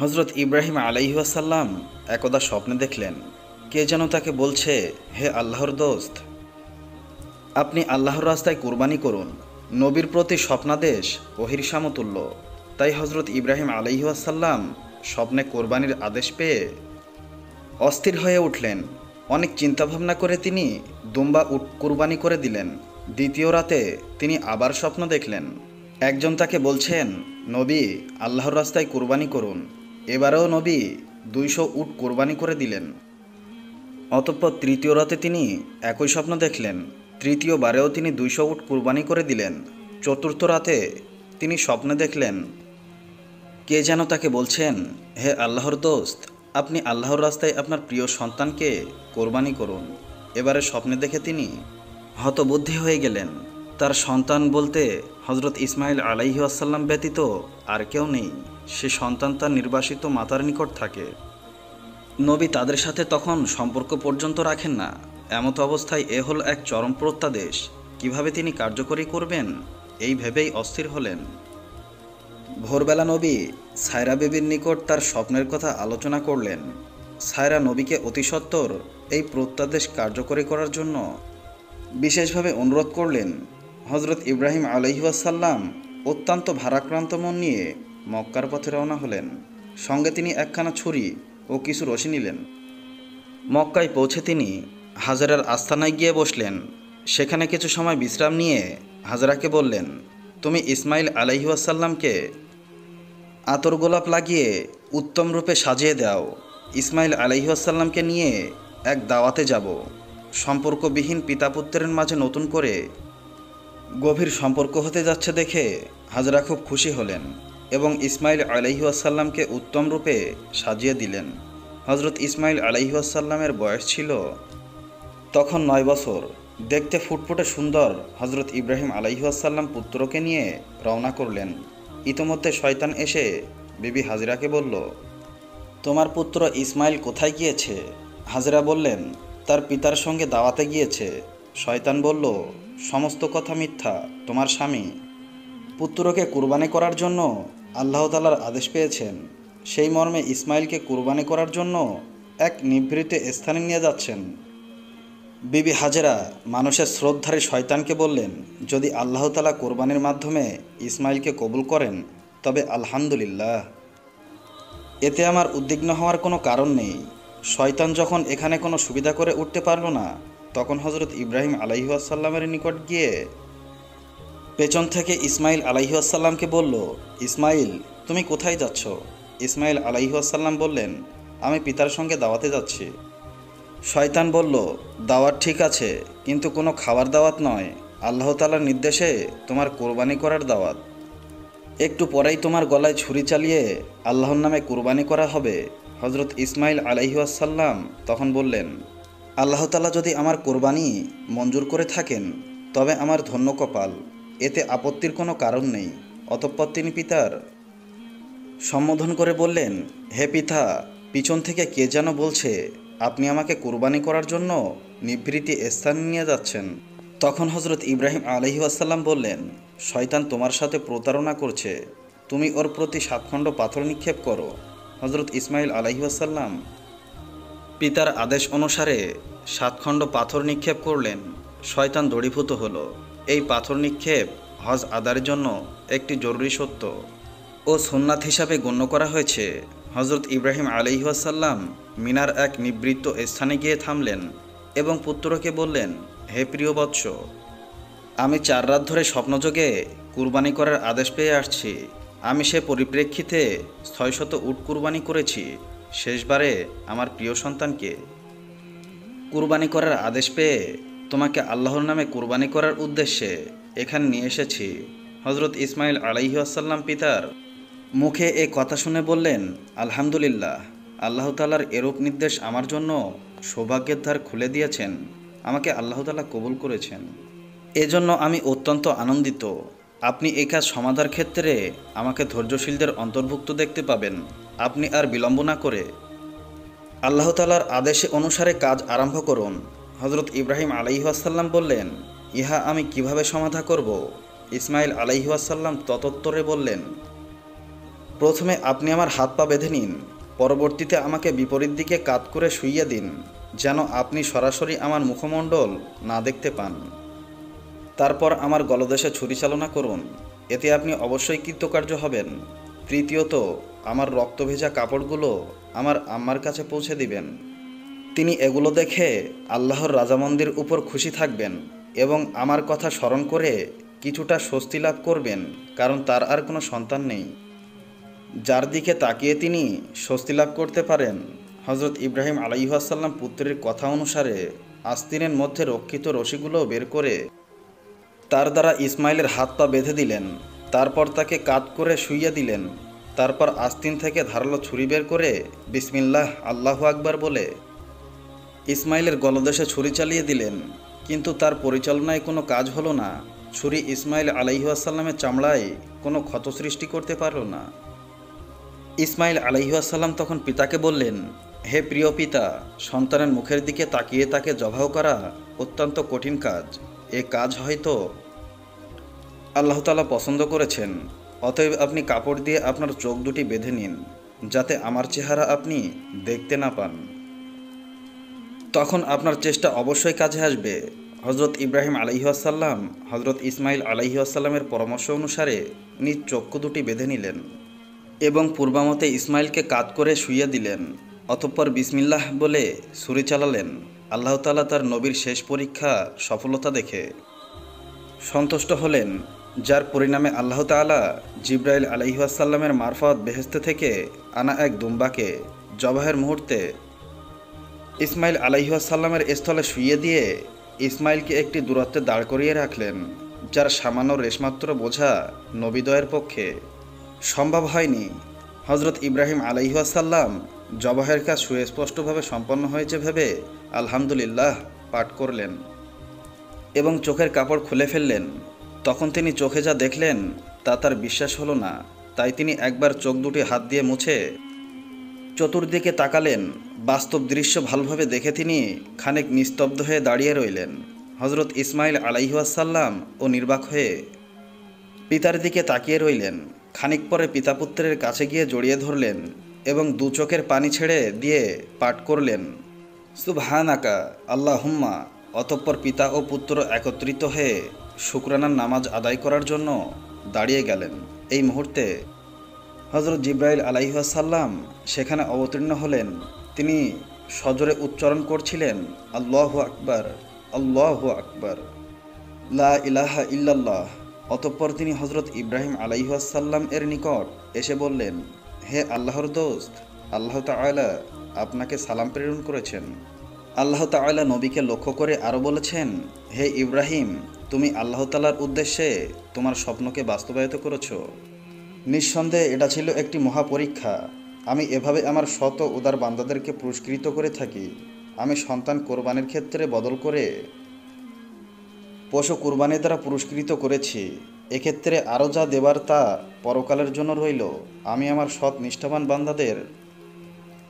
হজরত ইব্রাহিম আলাইহিওয়াসাল্লাম একদা স্বপ্নে দেখলেন, কে যেন তাকে বলছে, হে আল্লাহর দোস্ত, আপনি আল্লাহর রাস্তায় কুরবানি করুন। নবীর প্রতি স্বপ্নাদেশ ওহির সমতুল্য। তাই হজরত ইব্রাহিম আলাইহিওয়াসাল্লাম স্বপ্নে কোরবানির আদেশ পেয়ে অস্থির হয়ে উঠলেন। অনেক চিন্তাভাবনা করে তিনি দুম্বা উট কুরবানি করে দিলেন। দ্বিতীয় রাতে তিনি আবার স্বপ্ন দেখলেন, একজন তাকে বলছেন, নবী, আল্লাহর রাস্তায় কুরবানি করুন। এবারেও নবী 200 উট কোরবানি করে দিলেন। অতঃপর তৃতীয় রাতে তিনি একই স্বপ্ন দেখলেন। তৃতীয়বারেও তিনি 200 উট কুরবানি করে দিলেন। চতুর্থ রাতে তিনি স্বপ্নে দেখলেন, কে যেন তাকে বলছেন, হে আল্লাহর দোস্ত, আপনি আল্লাহর রাস্তায় আপনার প্রিয় সন্তানকে কোরবানি করুন। এবারে স্বপ্নে দেখে তিনি হতবুদ্ধি হয়ে গেলেন। তার সন্তান বলতে হজরত ইসমাইল আলাইহিওয়াসাল্লাম ব্যতীত আর কেউ নেই। সে সন্তান তার নির্বাসিত মাতার নিকট থাকে। নবী তাদের সাথে তখন সম্পর্ক পর্যন্ত রাখেন না। এমত অবস্থায় এ হল এক চরম প্রত্যাদেশ। কিভাবে তিনি কার্যকরী করবেন এই ভেবেই অস্থির হলেন। ভোরবেলা নবী সায়রা বিবির নিকট তার স্বপ্নের কথা আলোচনা করলেন। সায়রা নবীকে অতি সত্বর এই প্রত্যাদেশ কার্যকরী করার জন্য বিশেষভাবে অনুরোধ করলেন। হজরত ইব্রাহিম আলাইহিওয়াসাল্লাম অত্যন্ত ভারাক্রান্ত মন নিয়ে মক্কার পথে রওনা হলেন। সঙ্গে তিনি একখানা ছুরি ও কিছু রশি নিলেন। মক্কায় পৌঁছে তিনি হাজেরার আস্তানায় গিয়ে বসলেন। সেখানে কিছু সময় বিশ্রাম নিয়ে হাজেরাকে বললেন, তুমি ইসমাইল আলাইহিওয়াসাল্লামকে আতর গোলাপ লাগিয়ে উত্তম রূপে সাজিয়ে দাও। ইসমাইল আলাইহিওয়াসাল্লামকে নিয়ে এক দাওয়াতে যাব। সম্পর্কবিহীন পিতা পুত্রের মাঝে নতুন করে গভীর সম্পর্ক হতে যাচ্ছে দেখে হাজরা খুব খুশি হলেন এবং ইসমাইল আলাইহিওয়াসাল্লামকে উত্তম রূপে সাজিয়ে দিলেন। হজরত ইসমাইল আলাইহিওয়াসাল্লামের বয়স ছিল তখন 9 বছর। দেখতে ফুটফুটে সুন্দর হজরত ইব্রাহিম আলাইহিওয়াসাল্লাম পুত্রকে নিয়ে রওনা করলেন। ইতোমধ্যে শয়তান এসে বিবি হাজরাকে বলল, তোমার পুত্র ইসমাইল কোথায় গিয়েছে? হাজরা বললেন, তার পিতার সঙ্গে দাওয়াতে গিয়েছে। শয়তান বলল, সমস্ত কথা মিথ্যা। তোমার স্বামী পুত্রকে কুরবানি করার জন্য আল্লাহ তাআলার আদেশ পেয়েছেন। সেই মর্মে ইসমাইলকে কুরবানি করার জন্য এক নিভৃত স্থানে নিয়ে যাচ্ছেন। বিবি হাজেরা মানুষের শ্রদ্ধারে শয়তানকে বললেন, যদি আল্লাহ তাআলা কোরবানির মাধ্যমে ইসমাইলকে কবুল করেন তবে আলহামদুলিল্লাহ, এতে আমার উদ্বিগ্ন হওয়ার কোনো কারণ নেই। শয়তান যখন এখানে কোনো সুবিধা করে উঠতে পারল না, তখন হজরত ইব্রাহিম আলাইহিওয়াসাল্লামের নিকট গিয়ে পেছন থেকে ইসমাইল আলাইহিওয়াসাল্লামকে বলল, ইসমাইল, তুমি কোথায় যাচ্ছ? ইসমাইল আলাইহিওয়াসাল্লাম বললেন, আমি পিতার সঙ্গে দাওয়াতে যাচ্ছি। শয়তান বলল, দাওয়াত ঠিক আছে, কিন্তু কোনো খাবার দাওয়াত নয়। আল্লাহ তাআলার নির্দেশে তোমার কোরবানি করার দাওয়াত। একটু পরেই তোমার গলায় ছুরি চালিয়ে আল্লাহর নামে কুরবানি করা হবে। হজরত ইসমাইল আলাইহিওয়াসাল্লাম তখন বললেন, আল্লাহ তাআলা যদি আমার কোরবানি মঞ্জুর করে থাকেন তবে আমার ধন্য কপাল, এতে আপত্তির কোনো কারণ নেই। অতঃপর তিনি পিতার সম্বোধন করে বললেন, হে পিতা, পিছন থেকে কে যেন বলছে আপনি আমাকে কুরবানি করার জন্য নিভৃতি স্থানে নিয়ে যাচ্ছেন। তখন হজরত ইব্রাহিম আলাইহিওয়াসাল্লাম বললেন, শয়তান তোমার সাথে প্রতারণা করছে, তুমি ওর প্রতি 7 খণ্ড পাথর নিক্ষেপ করো। হজরত ইসমাইল আলাইহিওয়াসাল্লাম পিতার আদেশ অনুসারে 7 খণ্ড পাথর নিক্ষেপ করলেন। শয়তান দড়ীভূত হলো। এই পাথর নিক্ষেপ হজ আদায়ের জন্য একটি জরুরি সত্য ও সুন্নাত হিসাবে গণ্য করা হয়েছে। হজরত ইব্রাহিম আলাইহিওয়াসাল্লাম মিনার এক নিবৃত্ত স্থানে গিয়ে থামলেন এবং পুত্রকে বললেন, হে প্রিয় বৎস, আমি 4 রাত ধরে স্বপ্নযোগে কুরবানি করার আদেশ পেয়ে আসছি। আমি সে পরিপ্রেক্ষিতে 600 উট কুরবানি করেছি। শেষবারে আমার প্রিয় সন্তানকে কুরবানি করার আদেশ পেয়ে তোমাকে আল্লাহর নামে কুরবানি করার উদ্দেশ্যে এখানে নিয়ে এসেছি। হজরত ইসমাইল আলাইহিওয়াসাল্লাম পিতার মুখে এ কথা শুনে বললেন, আলহামদুলিল্লাহ, আল্লাহ তাআলার এরূপ নির্দেশ আমার জন্য সৌভাগ্যের দ্বার খুলে দিয়েছেন। আমাকে আল্লাহ তাআলা কবুল করেছেন, এজন্য আমি অত্যন্ত আনন্দিত। আপনি এই কাজ সমাধার ক্ষেত্রে আমাকে ধৈর্যশীলদের অন্তর্ভুক্ত দেখতে পাবেন। আপনি আর বিলম্ব না করে আল্লাহ তাআলার আদেশে অনুসারে কাজ আরম্ভ করুন। হজরত ইব্রাহিম আলাইহিওয়াসাল্লাম বললেন, ইহা আমি কিভাবে সমাধা করব? ইসমাইল আলাইহিওয়াসাল্লাম ততোত্তরে বললেন, প্রথমে আপনি আমার হাত পা বেঁধে নিন, পরবর্তীতে আমাকে বিপরীত দিকে কাত করে শুইয়ে দিন, যেন আপনি সরাসরি আমার মুখমণ্ডল না দেখতে পান। তারপর আমার গলদেশে ছুরি চালনা করুন, এতে আপনি অবশ্যই কৃতকার্য হবেন। তৃতীয়ত, আমার রক্তভেজা কাপড়গুলো আমার আম্মার কাছে পৌঁছে দিবেন। তিনি এগুলো দেখে আল্লাহর রাজামন্দির উপর খুশি থাকবেন এবং আমার কথা স্মরণ করে কিছুটা স্বস্তি লাভ করবেন, কারণ তার আর কোনো সন্তান নেই। যার দিকে তাকিয়ে তিনি স্বস্তি লাভ করতে পারেন। হজরত ইব্রাহিম আলাইহিসসালাম পুত্রের কথা অনুসারে আস্তিনের মধ্যে রক্ষিত রশিগুলো বের করে তার দ্বারা ইসমাইলের হাত পা বেঁধে দিলেন। তারপর তাকে কাত করে শুইয়ে দিলেন। তারপর আস্তিন থেকে ধারালো ছুরি বের করে বিসমিল্লাহ আল্লাহু আকবার বলে ইসমাইলের গলদেশে ছুরি চালিয়ে দিলেন, কিন্তু তার পরিচালনায় কোনো কাজ হলো না। ছুরি ইসমাইল আলাইহিসসালামের চামড়ায় কোনো ক্ষত সৃষ্টি করতে পারল না। ইসমাইল আলাইহিসসালাম তখন পিতাকে বললেন, হে প্রিয় পিতা, সন্তানের মুখের দিকে তাকিয়ে তাকে জবাহ করা অত্যন্ত কঠিন কাজ। এ কাজ হয়তো আল্লাহ তাআলা পছন্দ করেছেন। অতএব আপনি কাপড় দিয়ে আপনার চোখ দুটি বেঁধে নিন, যাতে আমার চেহারা আপনি দেখতে না পান। তখন আপনার চেষ্টা অবশ্যই কাজে আসবে। হজরত ইব্রাহিম আলাইহিসসালাম হজরত ইসমাইল আলাইহিসসালামের পরামর্শ অনুসারে নিজ চক্ষু দুটি বেঁধে নিলেন এবং পূর্বামতে ইসমাইলকে কাত করে শুইয়ে দিলেন। অতঃপর বিসমিল্লাহ বলে ছুরি চালালেন। আল্লাহ তাআলা তার নবীর শেষ পরীক্ষা সফলতা দেখে সন্তুষ্ট হলেন, যার পরিণামে আল্লাহ তাআলা জিবরাইল আলাইহিসসালামের মারফত বেহেশত থেকে আনা এক দুম্বাকে জবাহের মুহূর্তে ইসমাইল আলাইহিসসালামের স্থলে শুইয়ে দিয়ে ইসমাইলকে একটি দূরত্বে দাঁড় করিয়ে রাখলেন, যার সামান্য রেশমাত্র বোঝা নবীদয়ের পক্ষে সম্ভব হয়নি। হজরত ইব্রাহিম আলাইহিসসালাম জবাহের কাজ সুস্পষ্টভাবে সম্পন্ন হয়েছে ভেবে আলহামদুলিল্লাহ পাঠ করলেন এবং চোখের কাপড় খুলে ফেললেন। তখন তিনি চোখে যা দেখলেন তা তার বিশ্বাস হলো না। তাই তিনি একবার চোখ দুটি হাত দিয়ে মুছে চতুর্দিকে তাকালেন। বাস্তব দৃশ্য ভালোভাবে দেখে তিনি খানিক নিস্তব্ধ হয়ে দাঁড়িয়ে রইলেন। হজরত ইসমাইল আলাইহিসসালাম ও নির্বাক হয়ে পিতার দিকে তাকিয়ে রইলেন। খানিক পরে পিতা পুত্রের কাছে গিয়ে জড়িয়ে ধরলেন এবং দু চোখের পানি ছেড়ে দিয়ে পাঠ করলেন, সুবহানাকা আল্লাহুম্মা। অতঃপর পিতা ও পুত্র একত্রিত হয়ে শুকরানার নামাজ আদায় করার জন্য দাঁড়িয়ে গেলেন। এই মুহূর্তে হজরত জিবরাইল আলাইহিসসালাম সেখানে অবতীর্ণ হলেন। তিনি সজোরে উচ্চারণ করছিলেন, আল্লাহু আকবার, আল্লাহু আকবার, লা ইলাহা ইল্লাল্লাহ। অতঃপর তিনি হজরত ইব্রাহিম আলাইহিসসালাম এর নিকট এসে বললেন, হে আল্লাহর দোস্ত, আল্লাহ তাআলা আপনাকে সালাম প্রেরণ করেছেন। আল্লাহ তাআলা নবীকে লক্ষ্য করে আরও বলেছেন, হে ইব্রাহিম, তুমি আল্লাহ তাআলার উদ্দেশ্যে তোমার স্বপ্নকে বাস্তবায়িত করেছ। নিঃসন্দেহে এটা ছিল একটি মহাপরীক্ষা। আমি এভাবে আমার শত উদার বান্দাদেরকে পুরস্কৃত করে থাকি। আমি সন্তান কোরবানির ক্ষেত্রে বদল করে পশু কুরবানি দ্বারা পুরস্কৃত করেছি। এক্ষেত্রে আরও যা দেবার তা পরকালের জন্য রইল। আমি আমার সৎ নিষ্ঠাবান বান্দাদের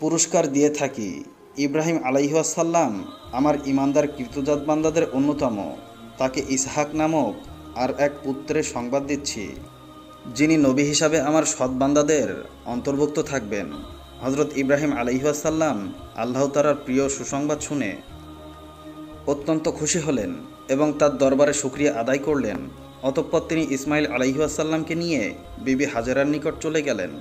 পুরস্কার দিয়ে থাকি। ইব্রাহিম আলাইহিসসালাম আমার ইমানদার কৃতজাত বান্দাদের অন্যতম। তাকে ইসহাক নামক আর এক পুত্রের সংবাদ দিচ্ছি, যিনি নবী হিসাবে আমার সৎ বান্দাদের অন্তর্ভুক্ত থাকবেন। হজরত ইব্রাহিম আলাইহিসসালাম আল্লাহ তাআলার প্রিয় সুসংবাদ শুনে অত্যন্ত খুশি হলেন এবং তার দরবারে শুকরিয়া আদায় করলেন। অতঃপর তিনি ইসমাইল আলাইহিসসালামকে নিয়ে বিবি হাজেরার নিকট চলে গেলেন।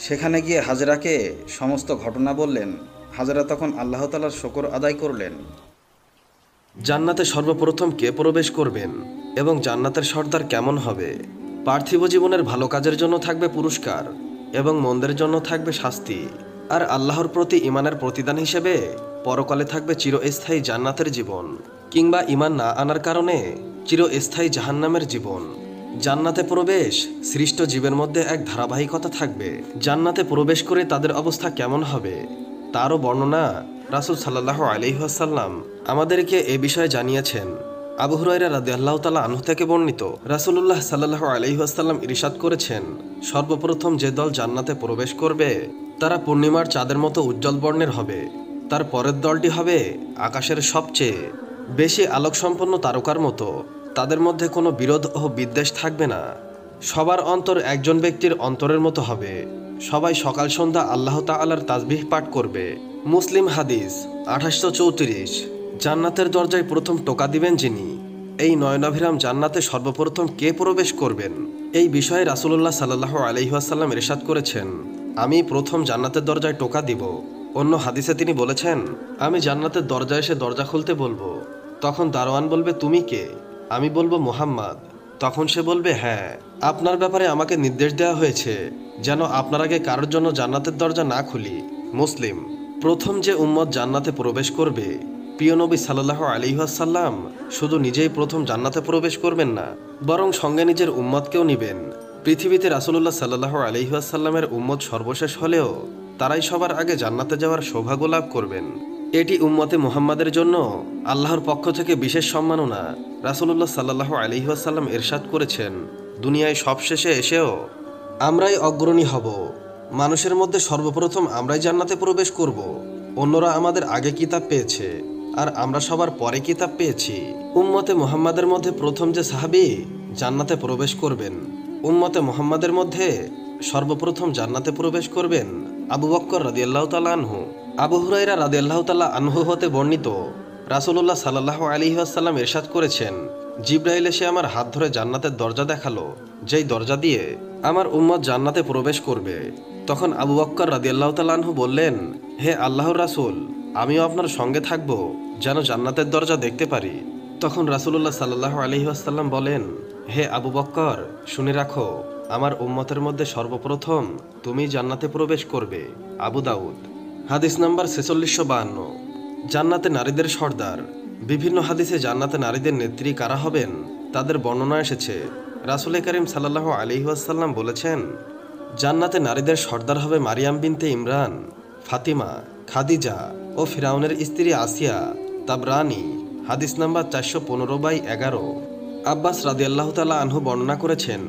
সেখানে গিয়ে হাজেরাকে সমস্ত ঘটনা বললেন। হাজেরা তখন আল্লাহ তাআলার শুকর আদায় করলেন। জান্নাতে সর্বপ্রথম কে প্রবেশ করবেন এবং জান্নাতের সর্দার কেমন হবে? পার্থিব জীবনের ভালো কাজের জন্য থাকবে পুরস্কার এবং মন্দের জন্য থাকবে শাস্তি। আর আল্লাহর প্রতি ঈমানের প্রতিদান হিসেবে পরকালে থাকবে চিরস্থায়ী জান্নাতের জীবন, কিংবা ঈমান না আনার কারণে চিরস্থায়ী জাহান্নামের জীবন। জান্নাতে প্রবেশ সৃষ্ট জীবের মধ্যে এক ধারাবাহিকতা থাকবে। জান্নাতে প্রবেশ করে তাদের অবস্থা কেমন হবে তারও বর্ণনা রাসূল সাল্লাল্লাহু আলাইহি ওয়াসাল্লাম আমাদেরকে এ বিষয়ে জানিয়েছেন। আবু হুরায়রা রাদিয়াল্লাহু তাআলা আনহু থেকে বর্ণিত, রাসূলুল্লাহ সাল্লাল্লাহু আলাইহি ওয়াসাল্লাম ইরশাদ করেছেন, সর্বপ্রথম যে দল জান্নাতে প্রবেশ করবে তারা পূর্ণিমার চাঁদের মতো উজ্জ্বল বর্ণের হবে। তার পরের দলটি হবে আকাশের সবচেয়ে বেশি আলোকসম্পন্ন তারকার মতো। তাদের মধ্যে কোনো বিরোধ ও বিদ্বেষ থাকবে না। সবার অন্তর একজন ব্যক্তির অন্তরের মতো হবে। সবাই সকাল সন্ধ্যা আল্লাহ তাআলার তাসবিহ পাঠ করবে। মুসলিম হাদিস 2834। জান্নাতের দরজায় প্রথম টোকা দিবেন যিনি। এই নয়নাভিরাম জান্নাতে সর্বপ্রথম কে প্রবেশ করবেন, এই বিষয়ে রাসূলুল্লাহ সাল্লাল্লাহু আলাইহি ওয়াসাল্লাম ইরশাদ করেছেন, আমি প্রথম জান্নাতের দরজায় টোকা দিব। অন্য হাদিসে তিনি বলেছেন, আমি জান্নাতের দরজায় এসে দরজা খুলতে বলবো। তখন দারোয়ান বলবে, তুমি কে? আমি বলবো, মুহাম্মদ। তখন সে বলবে, হ্যাঁ, আপনার ব্যাপারে আমাকে নির্দেশ দেওয়া হয়েছে যেন আপনার আগে কারোর জন্য জান্নাতের দরজা না খুলি। মুসলিম। প্রথম যে উম্মত জান্নাতে প্রবেশ করবে, প্রিয় নবী সাল্লাল্লাহু আলাইহি ওয়াসাল্লাম শুধু নিজেই প্রথম জান্নাতে প্রবেশ করবেন না, বরং সঙ্গে নিজের উম্মতকেও নিবেন। পৃথিবীতে রাসূলুল্লাহ সাল্লাল্লাহু আলাইহি ওয়াসাল্লামের উম্মত সর্বশেষ হলেও তারাই সবার আগে জান্নাতে যাওয়ার সৌভাগ্য লাভ করবেন। এটি উম্মতে মুহাম্মাদের জন্য আল্লাহর পক্ষ থেকে বিশেষ সম্মাননা। রাসূলুল্লাহ সাল্লাল্লাহু আলাইহি ওয়াসাল্লাম ইরশাদ করেছেন, দুনিয়ায় সবশেষে এসেও আমরাই অগ্রণী হব। মানুষের মধ্যে সর্বপ্রথম আমরাই জান্নাতে প্রবেশ করব। অন্যরা আমাদের আগে কিতাব পেয়েছে আর আমরা সবার পরে কিতাব পেয়েছি। উম্মতে মুহাম্মাদের মধ্যে প্রথম যে সাহাবী জান্নাতে প্রবেশ করবেন, উম্মতে মুহাম্মাদের মধ্যে সর্বপ্রথম জান্নাতে প্রবেশ করবেন আবু বকর রাদিয়াল্লাহু তাআলা আনহু। আবু হুরায়রা রাদিয়াল্লাহু তাআলা আনহু হতে বর্ণিত, রাসূলুল্লাহ সাল্লাল্লাহু আলাইহি ওয়াসাল্লাম ইরশাদ করেছেন, জিবরাইল এসে আমার হাত ধরে জান্নাতের দরজা দেখালো, যেই দরজা দিয়ে আমার উম্মত জান্নাতে প্রবেশ করবে। তখন আবু বকর রাদিয়াল্লাহু তাআলা আনহু বললেন, হে আল্লাহর রাসূল, আমিও আপনার সঙ্গে থাকব যেন জান্নাতের দরজা দেখতে পারি। তখন রাসূলুল্লাহ সাল্লাল্লাহু আলাইহি ওয়াসাল্লাম বলেন, হে আবু বকর, শুনে রাখো, আমার উম্মতের মধ্যে সর্বপ্রথম তুমি জান্নাতে প্রবেশ করবে। আবু দাউদ। হাদিস নাম্বার 4652। জান্নাতে নারীদের সর্দার। বিভিন্ন হাদিসে জান্নাতে নারীদের নেত্রী কারা হবেন তাদের বর্ণনা এসেছে। রাসূল করিম সাল্লাল্লাহু আলাইহি ওয়াসাল্লাম বলেছেন, জান্নাতে নারীদের সর্দার হবে মারিয়াম বিনতে ইমরান, ফাতিমা, খাদিজা ও ফিরাউনের স্ত্রী আসিয়া। তাবরানী। হাদিস নাম্বার 415/11। আব্বাস রাদিয়াল্লাহু তাআলা আনহু বর্ণনা করেছেন,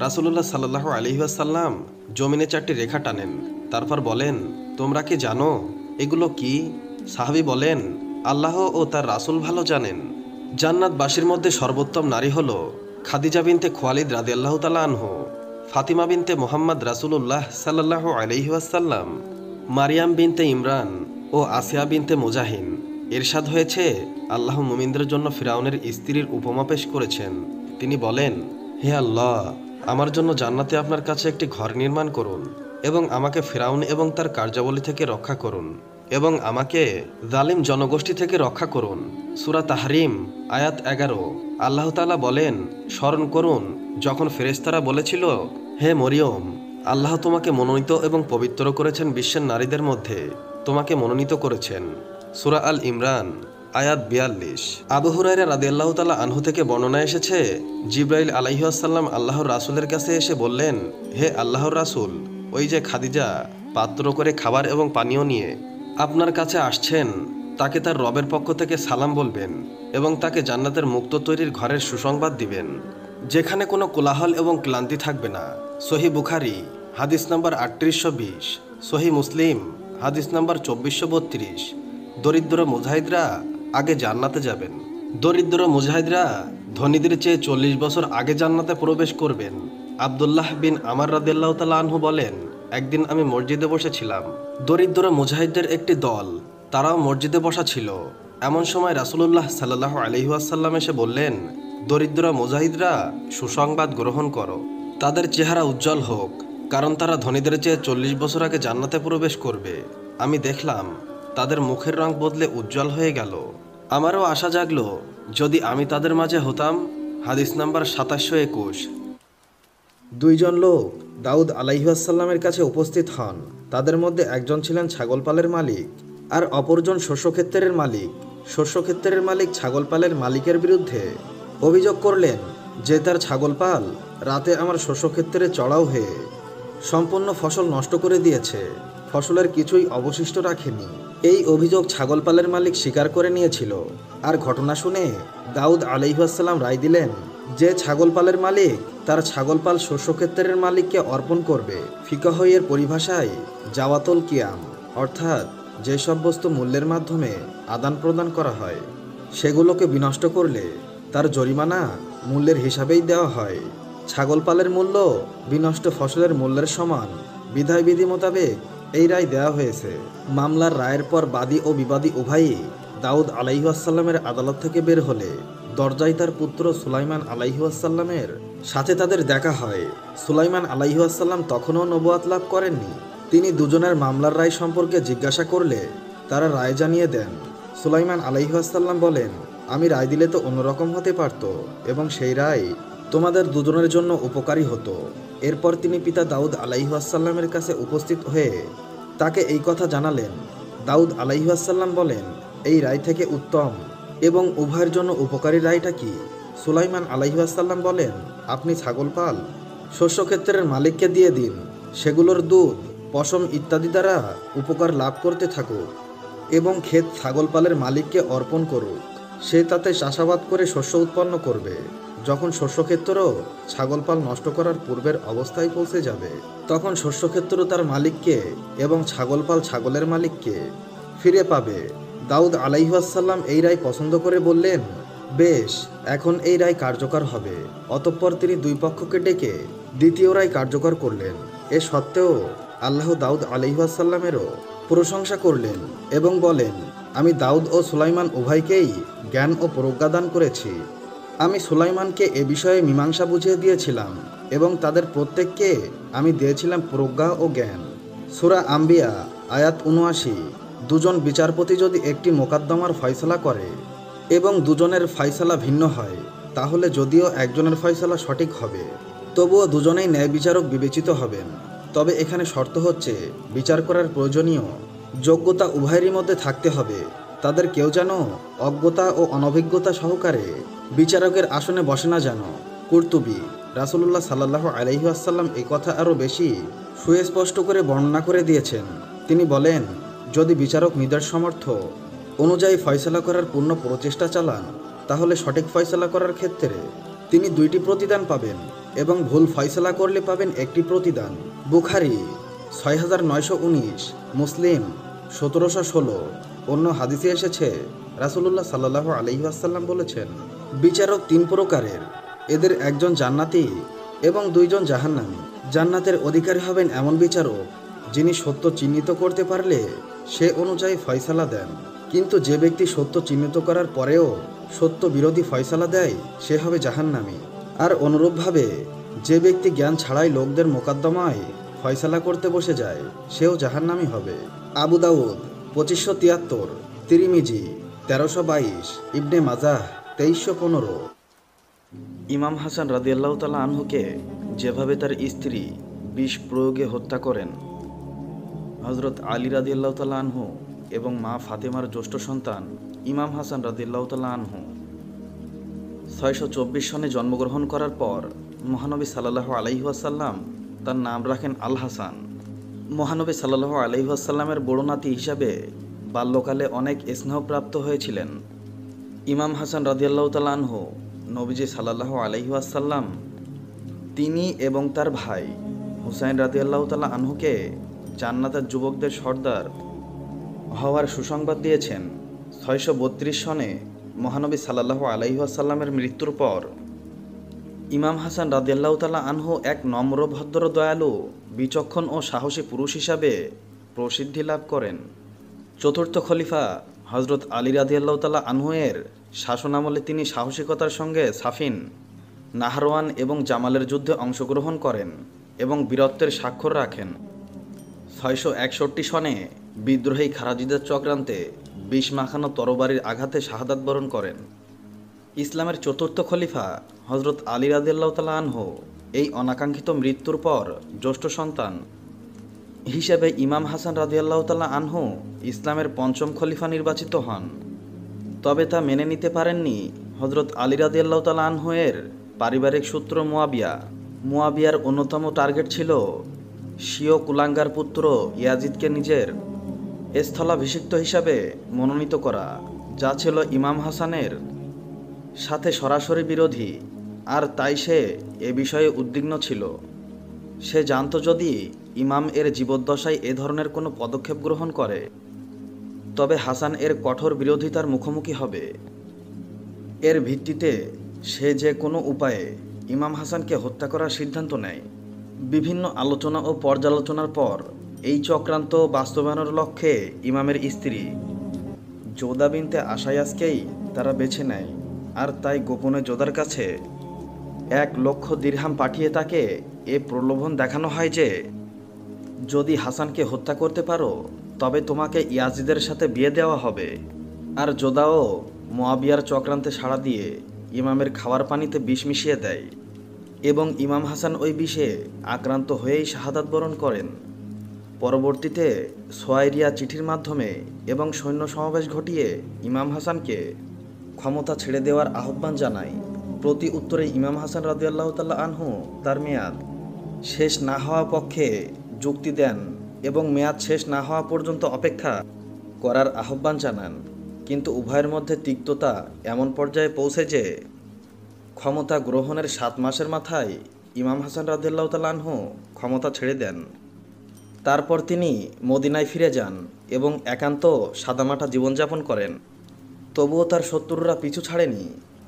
রাসূলুল্লাহ সাল্লাল্লাহু আলাইহি ওয়াসাল্লাম জমিনে 4টি রেখা টানেন, তারপর বলেন, তোমরা কি জানো এগুলো কি? সাহাবী বলেন, আল্লাহ ও তার রাসূল ভালো জানেন। জান্নাতবাসীর মধ্যে সর্বোত্তম নারী হল খাদিজা বিনতে খুয়াইলিদ রাদিয়াল্লাহু তাআলা আনহু, ফাতিমা বিনতে মুহাম্মদ রাসূলুল্লাহ সাল্লাল্লাহু আলাইহি ওয়াসাল্লাম, মারিয়াম বিনতে ইমরান ও আসিয়া বিনতে মুজাহিন। ইরশাদ হয়েছে, আল্লাহ মুমিনদের জন্য ফিরাউনের স্ত্রীর উপমা পেশ করেছেন। তিনি বলেন, হে আল্লাহ, আমার জন্য জান্নাতে আপনার কাছে একটি ঘর নির্মাণ করুন এবং আমাকে ফিরাউন এবং তার কার্যাবলী থেকে রক্ষা করুন এবং আমাকে জালিম জনগোষ্ঠী থেকে রক্ষা করুন। সূরা তাহরিম আয়াত 11। আল্লাহ তাআলা বলেন, স্মরণ করুন যখন ফেরেশতারা বলেছিল, হে মরিয়ম, আল্লাহ তোমাকে মনোনীত এবং পবিত্র করেছেন বিশ্বের নারীদের মধ্যে, তোমাকে মনোনীত করেছেন। সূরা আল ইমরান আয়াত 42। আবু হুরায়রা রাদিয়াল্লাহু তাআলা আনহু থেকে বর্ণনা এসেছে, জিবরাইল আলাইহিস সালাম আল্লাহর রাসূলের কাছে এসে বললেন, হে আল্লাহর রাসূল, ওই যে খাদিজা পাত্র করে খাবার এবং পানীয় নিয়ে আপনার কাছে আসছেন, তাকে তার রবের পক্ষ থেকে সালাম বলবেন এবং তাকে জান্নাতের মুক্ত তৈরির ঘরের সুসংবাদ দিবেন, যেখানে কোনো কোলাহল এবং ক্লান্তি থাকবে না। সহিহ বুখারী হাদিস নাম্বার 3820, সহিহ মুসলিম হাদিস নাম্বার 2432। দরিদ্র মুজাহিদরা আগে জান্নাতে যাবেন। দরিদ্র মুজাহিদরা ধনীদের চেয়ে 40 বছর আগে জান্নাতে প্রবেশ করবেন। আব্দুল্লাহ বিন আমর রাদিয়াল্লাহু তাআলা আনহু বলেন, একদিন আমি মসজিদে বসেছিলাম, দরিদ্র মুজাহিদদের একটি দল, তারাও মসজিদে বসা ছিল। এমন সময় রাসূলুল্লাহ সাল্লাল্লাহু আলাইহি ওয়াসাল্লাম এসে বললেন, দরিদ্র মুজাহিদরা সুসংবাদ গ্রহণ করো, তাদের চেহারা উজ্জ্বল হোক, কারণ তারা ধনীদের চেয়ে 40 বছর আগে জান্নাতে প্রবেশ করবে। আমি দেখলাম তাদের মুখের রং বদলে উজ্জ্বল হয়ে গেল। আমারও আশা জাগলো, যদি আমি তাদের মাঝে হতাম। হাদিস নাম্বার 2721। দুইজন লোক দাউদ আলাইহিসসালামের কাছে উপস্থিত হন। তাদের মধ্যে একজন ছিলেন ছাগলপালের মালিক আর অপরজন শস্যক্ষেত্রের মালিক। শস্যক্ষেত্রের মালিক ছাগলপালের মালিকের বিরুদ্ধে অভিযোগ করলেন যে তার ছাগলপাল রাতে আমার শস্যক্ষেত্রে চড়াও হয়ে সম্পূর্ণ ফসল নষ্ট করে দিয়েছে, ফসলের কিছুই অবশিষ্ট রাখেনি। এই অভিযোগ ছাগলপালের মালিক স্বীকার করে নিয়েছিল। আর ঘটনা শুনে দাউদ আলাইহিসসালাম রায় দিলেন যে ছাগলপালের মালিক তার ছাগলপাল শস্যক্ষেত্রের মালিককে অর্পণ করবে। ফিকহের পরিভাষায় জাওয়াতুল কিয়াম, অর্থাৎ যেসব বস্তু মূল্যের মাধ্যমে আদান প্রদান করা হয় সেগুলোকে বিনষ্ট করলে তার জরিমানা মূল্যের হিসাবেই দেওয়া হয়। ছাগল পালের মূল্য বিনষ্ট ফসলের মূল্যের সমান। বিধায় বিধি মোতাবেক এই রায় দেওয়া হয়েছে। মামলার রায়ের পর বাদী ও বিবাদী উভয়ই দাউদ আলাইহিসসালামের আদালত থেকে বের হলে দরজায় তার পুত্র সুলাইমান আলাইহিসসালামের সাথে তাদের দেখা হয়। সুলাইমান আলাইহিসসালাম তখনও নবুয়াত লাভ করেননি। তিনি দুজনের মামলার রায় সম্পর্কে জিজ্ঞাসা করলে তারা রায় জানিয়ে দেন। সুলাইমান আলাইহিসসালাম বলেন, আমি রায় দিলে তো অন্যরকম হতে পারত এবং সেই রায় তোমাদের দুজনের জন্য উপকারী হতো। এরপর তিনি পিতা দাউদ আলাইহিসসালামের কাছে উপস্থিত হয়ে তাকে এই কথা জানালেন। দাউদ আলাইহিসসালাম বলেন, এই রায় থেকে উত্তম এবং উভয়ের জন্য উপকারী রায়টা কি? সুলাইমান আলাইহিসসালাম বলেন, আপনি ছাগল পাল শস্যক্ষেত্রের মালিককে দিয়ে দিন, সেগুলোর দুধ, পশম ইত্যাদি দ্বারা উপকার লাভ করতে থাকুক এবং ক্ষেত ছাগল পালের মালিককে অর্পণ করুক। সে তাতে চাষাবাদ করে শস্য উৎপন্ন করবে। যখন শস্যক্ষেত্র ছাগলপাল নষ্ট করার পূর্বের অবস্থায় পৌঁছে যাবে, তখন শস্যক্ষেত্র তার মালিককে এবং ছাগলপাল ছাগলের মালিককে ফিরে পাবে। দাউদ আলাইহিসসালাম এই রায় পছন্দ করে বললেন, বেশ, এখন এই রায় কার্যকর হবে। অতঃপর তিনি দুই পক্ষকে ডেকে দ্বিতীয় রায় কার্যকর করলেন। এ সত্ত্বেও আল্লাহ দাউদ আলাইহিসসালামেরও প্রশংসা করলেন এবং বলেন, আমি দাউদ ও সুলাইমান উভয়কেই জ্ঞান ও প্রজ্ঞা দান করেছি। আমি সুলাইমানকে এ বিষয়ে মীমাংসা বুঝিয়ে দিয়েছিলাম এবং তাদের প্রত্যেককে আমি দিয়েছিলাম প্রজ্ঞা ও জ্ঞান। সূরা আম্বিয়া আয়াত ৭৯। দুজন বিচারপতি যদি একটি মোকদ্দমার ফয়সালা করে এবং দুজনের ফয়সালা ভিন্ন হয়, তাহলে যদিও একজনের ফয়সালা সঠিক হবে, তবুও দুজনেই ন্যায় বিচারক বিবেচিত হবেন। তবে এখানে শর্ত হচ্ছে, বিচার করার প্রয়োজনীয় যোগ্যতা উভয়েরই মধ্যে থাকতে হবে। তাদের কেউ যেন অজ্ঞতা ও অনভিজ্ঞতা সহকারে বিচারকের আসনে বসে না যেন। কুরতুবী, রাসূলুল্লাহ সাল্লাল্লাহু আলাইহি ওয়াসাল্লাম এই কথা আরও বেশি সুস্পষ্ট করে বর্ণনা করে দিয়েছেন। তিনি বলেন, যদি বিচারক নিজের সামর্থ্য অনুযায়ী ফয়সালা করার পূর্ণ প্রচেষ্টা চালান, তাহলে সঠিক ফয়সালা করার ক্ষেত্রে তিনি 2টি প্রতিদান পাবেন এবং ভুল ফয়সালা করলে পাবেন 1টি প্রতিদান। বুখারী ৬৯১৯, মুসলিম ১৭১৬। অন্য হাদিসে এসেছে, রাসূলুল্লাহ সাল্লাল্লাহু আলাইহি ওয়াসাল্লাম বলেছেন, বিচারক 3 প্রকারের, এদের একজন জান্নাতি এবং 2 জন জাহান্নামী। জান্নাতের অধিকারী হবেন এমন বিচারক যিনি সত্য চিহ্নিত করতে পারলে সে অনুযায়ী ফয়সালা দেন, কিন্তু যে ব্যক্তি সত্য চিহ্নিত করার পরেও সত্য বিরোধী ফয়সালা দেয় সে হবে জাহান্নামী। আর অনুরূপভাবে যে ব্যক্তি জ্ঞান ছাড়াই লোকদের মোকদ্দমায় ফয়সালা করতে বসে যায় সেও জাহান্নামী হবে। আবু দাউদ ২৫৭৩, তিরমিজি ১৩২২, ইবনে মাজাহ ২৩১৫। ইমাম হাসান রাদিয়াল্লাহু তাআলা আনহুকে যেভাবে তার স্ত্রী বিষ প্রয়োগে হত্যা করেন, হযরত আলী রাদিয়াল্লাহু তাআলা আনহু এবং মা ফাতেমার জ্যেষ্ঠ সন্তান ইমাম হাসান রাদিয়াল্লাহু তাআলা আনহু ৬২৪ সনে জন্মগ্রহণ করার পর মহানবী সাল্লাল্লাহু আলাইহি ওয়াসাল্লাম তার নাম রাখেন আল হাসান। মহানবী সাল্লাল্লাহু আলাইহি ওয়াসাল্লামের বড় নাতি হিসাবে বাল্যকালে অনেক স্নেহপ্রাপ্ত হয়েছিলেন। ইমাম হাসান রাদিয়াল্লাহু তাআলা আনহু নবীজি সাল্লাল্লাহু আলাইহি ওয়াসাল্লাম তিনি এবং তার ভাই হুসাইন রাদিয়াল্লাহু তাআলা আনহুকে জান্নাতের যুবকদের সর্দার হওয়ার সুসংবাদ দিয়েছেন। ৬৩২ সনে মহানবী সাল্লাল্লাহু আলাইহি ওয়াসাল্লামের মৃত্যুর পর ইমাম হাসান রাদিয়াল্লাহু তাআলা আনহু এক নম্র, ভদ্র, দয়ালু, বিচক্ষণ ও সাহসী পুরুষ হিসাবে প্রসিদ্ধি লাভ করেন। চতুর্থ খলিফা হযরত আলী রাদিয়াল্লাহু তাআলা আনহু এর শাসনামলে তিনি সাহসিকতার সঙ্গে সাফিন, নাহরওয়ান এবং জামালের যুদ্ধে অংশগ্রহণ করেন এবং বীরত্বের স্বাক্ষর রাখেন। ৬৬১ সনে বিদ্রোহী খারাজিদের চক্রান্তে বিষ মাখানো তরবারির আঘাতে শাহাদাত বরণ করেন। ইসলামের চতুর্থ খলিফা হযরত আলী রাদিয়াল্লাহু তাআলা আনহু এই অনাকাঙ্ক্ষিত মৃত্যুর পর জ্যেষ্ঠ সন্তান হিসেবে ইমাম হাসান রাদিয়াল্লাহু তাআলা আনহু ইসলামের ৫ম খলিফা নির্বাচিত হন। তবে তা মেনে নিতে পারেননি হযরত আলী রাদিয়াল্লাহু তাআলা আনহু এর পারিবারিক সূত্র মুয়াবিয়া। মুয়াবিয়ার অন্যতম টার্গেট ছিল স্বীয় কুলাঙ্গার পুত্র ইয়াজিদকে নিজের স্থলাভিষিক্ত হিসাবে মনোনীত করা, যা ছিল ইমাম হাসানের সাথে সরাসরি বিরোধী। আর তাই সে এ বিষয়ে উদ্বিগ্ন ছিল। সে জানত যদি ইমাম এর জীবদ্দশায় এ ধরনের কোনো পদক্ষেপ গ্রহণ করে তবে হাসান এর কঠোর বিরোধিতার মুখোমুখি হবে। এর ভিত্তিতে সে যে কোনো উপায়ে ইমাম হাসানকে হত্যা করার সিদ্ধান্ত নেয়। বিভিন্ন আলোচনা ও পর্যালোচনার পর এই চক্রান্ত বাস্তবায়নের লক্ষ্যে ইমামের স্ত্রী যোদা বিনতে আশায়াসকেই তারা বেছে নেয়, আর তাই গোপনে যোদার কাছে 1,00,000 দিরহাম পাঠিয়ে তাকে এ প্রলোভন দেখানো হয় যে যদি হাসানকে হত্যা করতে পারো তবে তোমাকে ইয়াজিদের সাথে বিয়ে দেওয়া হবে। আর যোদাও মুয়াবিয়ার চক্রান্তে সাড়া দিয়ে ইমামের খাওয়ার পানিতে বিষ মিশিয়ে দেয় এবং ইমাম হাসান ওই বিষে আক্রান্ত হয়েই শাহাদাত বরণ করেন। পরবর্তীতে সোয়াইরিয়া চিঠির মাধ্যমে এবং সৈন্য সমাবেশ ঘটিয়ে ইমাম হাসানকে ক্ষমতা ছেড়ে দেওয়ার আহ্বান জানায়। প্রতি উত্তরে ইমাম হাসান রাদিয়াল্লাহু তাআলা আনহু তার মেয়াদ শেষ না হওয়া পক্ষে যুক্তি দেন এবং মেয়াদ শেষ না হওয়া পর্যন্ত অপেক্ষা করার আহ্বান জানান। কিন্তু উভয়ের মধ্যে তিক্ততা এমন পর্যায়ে পৌঁছে যে ক্ষমতা গ্রহণের 7 মাসের মাথায় ইমাম হাসান রাদিয়াল্লাহু তাআলা আনহু ক্ষমতা ছেড়ে দেন। তারপর তিনি মদিনায় ফিরে যান এবং একান্ত সাদামাটা জীবনযাপন করেন। তবুও তার শত্রুরা পিছু ছাড়েনি।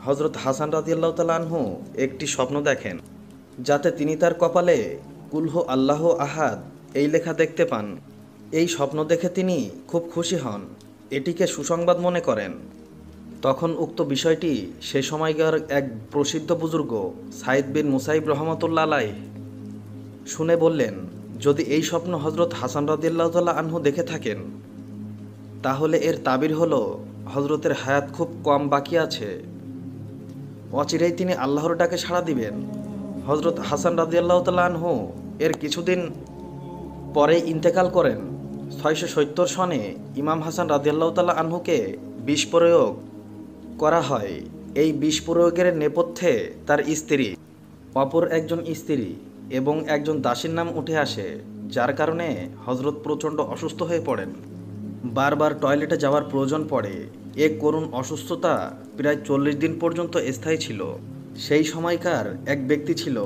হজরত হাসান রাদিয়াল্লাহু তাআলা আনহু একটি স্বপ্ন দেখেন, যাতে তিনি তার কপালে কুলহু আল্লাহ আহাদ এই লেখা দেখতে পান। এই স্বপ্ন দেখে তিনি খুব খুশি হন, এটিকে সুসংবাদ মনে করেন। তখন উক্ত বিষয়টি সে সময়কার এক প্রসিদ্ধ বুজুর্গ সাইদ বিন মুসাইব রহমতুল্লাহ আলাইহ শুনে বললেন, যদি এই স্বপ্ন হজরত হাসান রাদিয়াল্লাহু তাআলা আনহু দেখে থাকেন তাহলে এর তাবির হলো হজরতের হায়াত খুব কম বাকি আছে, অচিরেই তিনি আল্লাহর ডাকে সাড়া দিবেন। হজরত হাসান রাদিয়াল্লাহু তাআলা আনহু এর কিছুদিন পরে ইন্তেকাল করেন। 670 সনে ইমাম হাসান রাদিয়াল্লাহু তাআলা আনহুকে বিষ প্রয়োগ করা হয়। এই বিষ প্রয়োগের নেপথ্যে তার স্ত্রী, অপর একজন স্ত্রী এবং একজন দাসীর নাম উঠে আসে, যার কারণে হজরত প্রচণ্ড অসুস্থ হয়ে পড়েন। বারবার টয়লেটে যাওয়ার প্রয়োজন পড়ে। এক করুণ অসুস্থতা প্রায় 40 দিন পর্যন্ত স্থায়ী ছিল। সেই সময়কার এক ব্যক্তি ছিল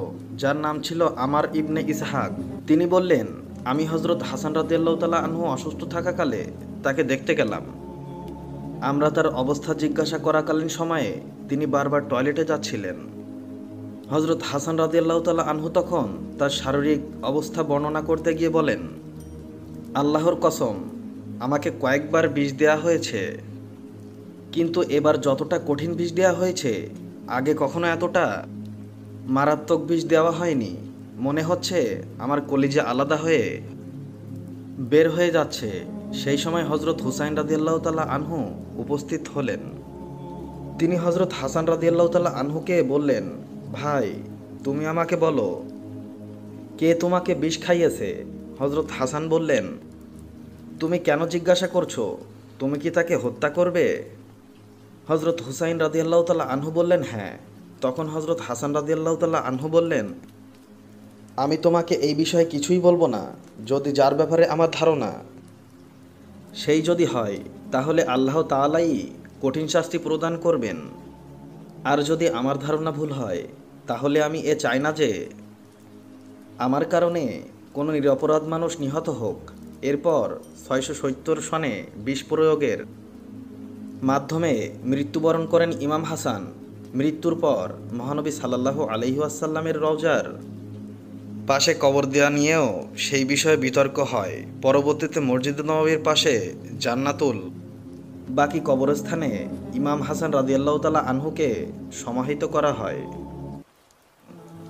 যার নাম ছিল আমার ইবনে ইসহাক। তিনি বললেন, আমি হজরত হাসান রাদিয়াল্লাহু তাআলা আনহু অসুস্থ থাকাকালে তাকে দেখতে গেলাম। আমরা তার অবস্থা জিজ্ঞাসা করাকালীন সময়ে তিনি বারবার টয়লেটে যাচ্ছিলেন। হজরত হাসান রাদিয়াল্লাহু তাআলা আনহু তখন তার শারীরিক অবস্থা বর্ণনা করতে গিয়ে বলেন, আল্লাহর কসম, আমাকে কয়েকবার বিষ দেয়া হয়েছে, কিন্তু এবার যতটা কঠিন বিষ দেওয়া হয়েছে আগে কখনো এতটা মারাত্মক বিষ দেওয়া হয়নি। মনে হচ্ছে আমার কলিজা আলাদা হয়ে বের হয়ে যাচ্ছে। সেই সময় হজরত হুসাইন রাদিয়াল্লাহু তাআলা আনহু উপস্থিত হলেন। তিনি হজরত হাসান রাদিয়াল্লাহু তাআলা আনহুকে বললেন, ভাই, তুমি আমাকে বলো, কে তোমাকে বিষ খাইয়েছে? হজরত হাসান বললেন, তুমি কেন জিজ্ঞাসা করছো? তুমি কি তাকে হত্যা করবে? হজরত হুসাইন রাদিয়াল্লাহু তাআলা আনহু বললেন, হ্যাঁ। তখন হজরত হাসান রাদিয়াল্লাহু তাআলা আনহু বললেন, আমি তোমাকে এই বিষয়ে কিছুই বলবো না, যদি যার ব্যাপারে আমার ধারণা সেই যদি হয় তাহলে আল্লাহ তাআলাই কঠিন শাস্তি প্রদান করবেন। আর যদি আমার ধারণা ভুল হয় তাহলে আমি চাই না যে আমার কারণে কোনো নিরপরাধ মানুষ নিহত হোক। এরপর 670 সনে বিষ প্রয়োগের মাধ্যমে মৃত্যুবরণ করেন ইমাম হাসান। মৃত্যুর পর মহানবী সাল্লাল্লাহু আলাইহি ওয়াসাল্লামের রওজার পাশে কবর দেওয়া নিয়েও সেই বিষয়ে বিতর্ক হয়। পরবর্তীতে মসজিদে নববীর পাশে জান্নাতুল বাকি কবরস্থানে ইমাম হাসান রাদিয়াল্লাহু তাআলা আনহুকে সমাহিত করা হয়।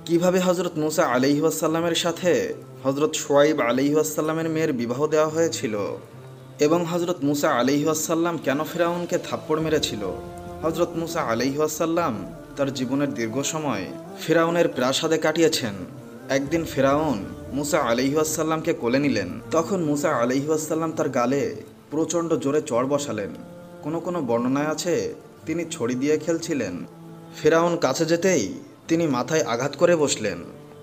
কিভাবে হজরত মুসা আলাইহি ওয়াসাল্লামের সাথে হজরত শুআইব আলাইহি ওয়াসাল্লামের মেয়ের বিবাহ দেওয়া হয়েছিল এবং হজরত মুসা আলাইহি ওয়াসাল্লাম কেন ফিরাউনকে থাপ্পড় মেরেছিল? হজরত মুসা আলাইহি ওয়াসাল্লাম তার জীবনের দীর্ঘ সময় ফিরাউনের প্রাসাদে কাটিয়েছেন। একদিন ফিরাউন মুসা আলাইহি ওয়াসাল্লামকে কোলে নিলেন। তখন মুসা আলাইহি ওয়াসাল্লাম তার গালে প্রচণ্ড জোরে চড় বসালেন। কোনো কোনো বর্ণনায় আছে তিনি ছড়ি দিয়ে খেলছিলেন। ফিরাউন কাছে যেতেই তিনি মাথায় আঘাত করে বসলেন।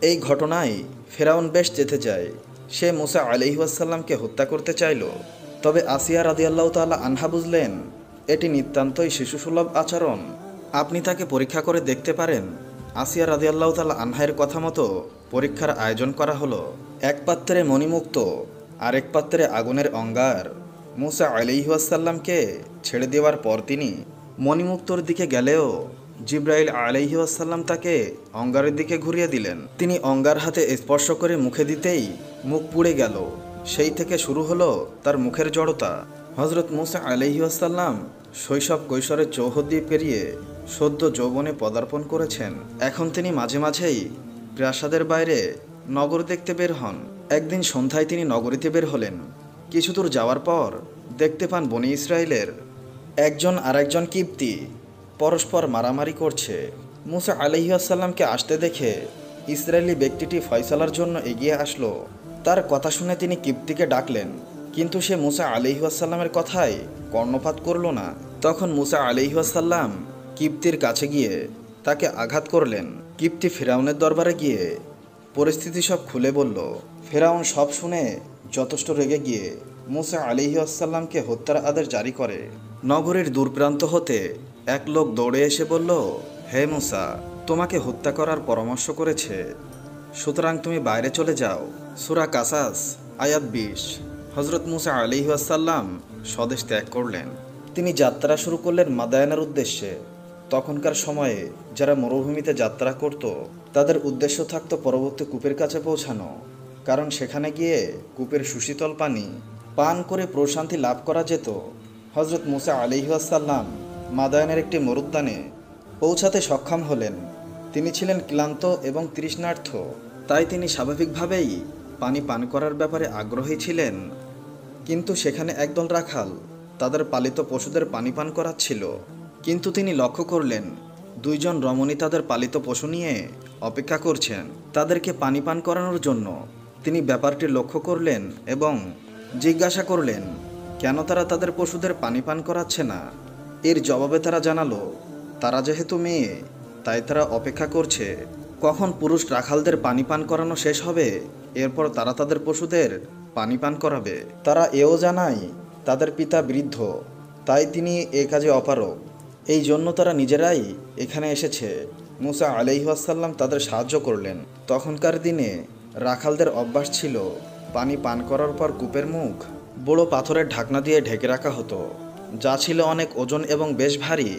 এই ঘটনায় ফিরাউন বেশ চেতে যায়। সে মুসা আলাইহি ওয়াসাল্লামকে হত্যা করতে চাইল। তবে আসিয়া রাদিয়াল্লাহু তাআলা আনহা বুঝলেন এটি নিতান্তই শিশুসুলভ আচরণ, আপনি তাকে পরীক্ষা করে দেখতে পারেন। আসিয়া রাদিয়াল্লাহু তাআলা আনহার কথা মতো পরীক্ষার আয়োজন করা হলো। এক পাত্রে মণিমুক্ত, আরেক পাত্রে আগুনের অঙ্গার। মুসা আলাইহি ওয়াসাল্লামকে ছেড়ে দেওয়ার পর তিনি মণিমুক্তর দিকে গেলেও জিব্রাইল আলাইহি ওয়াসাল্লাম তাকে অঙ্গারের দিকে ঘুরিয়ে দিলেন। তিনি অঙ্গার হাতে স্পর্শ করে মুখে দিতেই মুখ পুড়ে গেল। সেই থেকে শুরু হলো তার মুখের জড়তা। হজরত মুসা আলাইহি ওয়াসাল্লাম শৈশব কৈশোরের চৌহদ্দি পেরিয়ে সদ্য যৌবনে পদার্পণ করেছেন। এখন তিনি মাঝে মাঝেই প্রাসাদের বাইরে নগর দেখতে বের হন। একদিন সন্ধ্যায় তিনি নগরীতে বের হলেন। কিছু দূর যাওয়ার পর দেখতে পান বনি ইসরায়েলের একজন আরেকজন কিপ্তি পরস্পর মারামারি করছে। মুসা আলাইহি ওয়াসাল্লামকে আসতে দেখে ইসরায়েলি ব্যক্তিটি ফয়সালার জন্য এগিয়ে আসলো। তার কথা শুনে তিনি কিপ্তিকে ডাকলেন, কিন্তু সে মুসা আলাইহি ওয়াসাল্লামের কথায় কর্ণপাত করল না। তখন মুসা আলাইহি ওয়াসাল্লাম কিপ্তির কাছে গিয়ে তাকে আঘাত করলেন। কিপ্তি ফিরাউনের দরবারে গিয়ে পরিস্থিতি সব খুলে বলল। ফিরাউন সব শুনে যথেষ্ট রেগে গিয়ে মুসা আলাইহি ওয়াসাল্লামকে হত্যার আদেশ জারি করে। নগরীর দূরপ্রান্ত হতে এক লোক দৌড়ে এসে বলল, হে মুসা, তোমাকে হত্যা করার পরামর্শ করেছে, সুতরাং তুমি বাইরে চলে যাও। সূরা কাসাস আয়াত 20। হজরত মুসা আলাইহি ওয়াসাল্লাম স্বদেশ ত্যাগ করলেন। তিনি যাত্রা শুরু করলেন মাদায়ানের উদ্দেশ্যে। তখনকার সময়ে যারা মরুভূমিতে যাত্রা করত তাদের উদ্দেশ্য থাকতো পরবর্তী কূপের কাছে পৌঁছানো, কারণ সেখানে গিয়ে কূপের সুশীতল পানি পান করে প্রশান্তি লাভ করা যেত। হজরত মুসা আলাইহি ওয়াসাল্লাম মাদায়ানের একটি মরুদ্যানে পৌঁছাতে সক্ষম হলেন। তিনি ছিলেন ক্লান্ত এবং তৃষ্ণার্ত, তাই তিনি স্বাভাবিকভাবেই পানি পান করার ব্যাপারে আগ্রহী ছিলেন। কিন্তু সেখানে একদল রাখাল তাদের পালিত পশুদের পানি পান করাচ্ছিল। কিন্তু তিনি লক্ষ্য করলেন দুইজন রমণী তাদের পালিত পশু নিয়ে অপেক্ষা করছেন তাদেরকে পানি পান করানোর জন্য। তিনি ব্যাপারটি লক্ষ্য করলেন এবং জিজ্ঞাসা করলেন কেন তারা তাদের পশুদের পানি পান করাচ্ছে না। এর জবাবে তারা জানালো, তারা যেহেতু মেয়ে তাই তারা অপেক্ষা করছে কখন পুরুষ রাখালদের পানি পান করানো শেষ হবে, এরপর তারা তাদের পশুদের পানি পান করাবে। তারা এও জানায় তাদের পিতা বৃদ্ধ, তাই তিনি এ কাজে অপারগ, এই জন্য তারা নিজেরাই এখানে এসেছে। মুসা আলাইহি ওয়াসাল্লাম তাদের সাহায্য করলেন। তখনকার দিনে রাখালদের অভ্যাস ছিল পানি পান করার পর কূপের মুখ বড় পাথরের ঢাকনা দিয়ে ঢেকে রাখা হতো, যা ছিল অনেক ওজন এবং বেশ ভারী।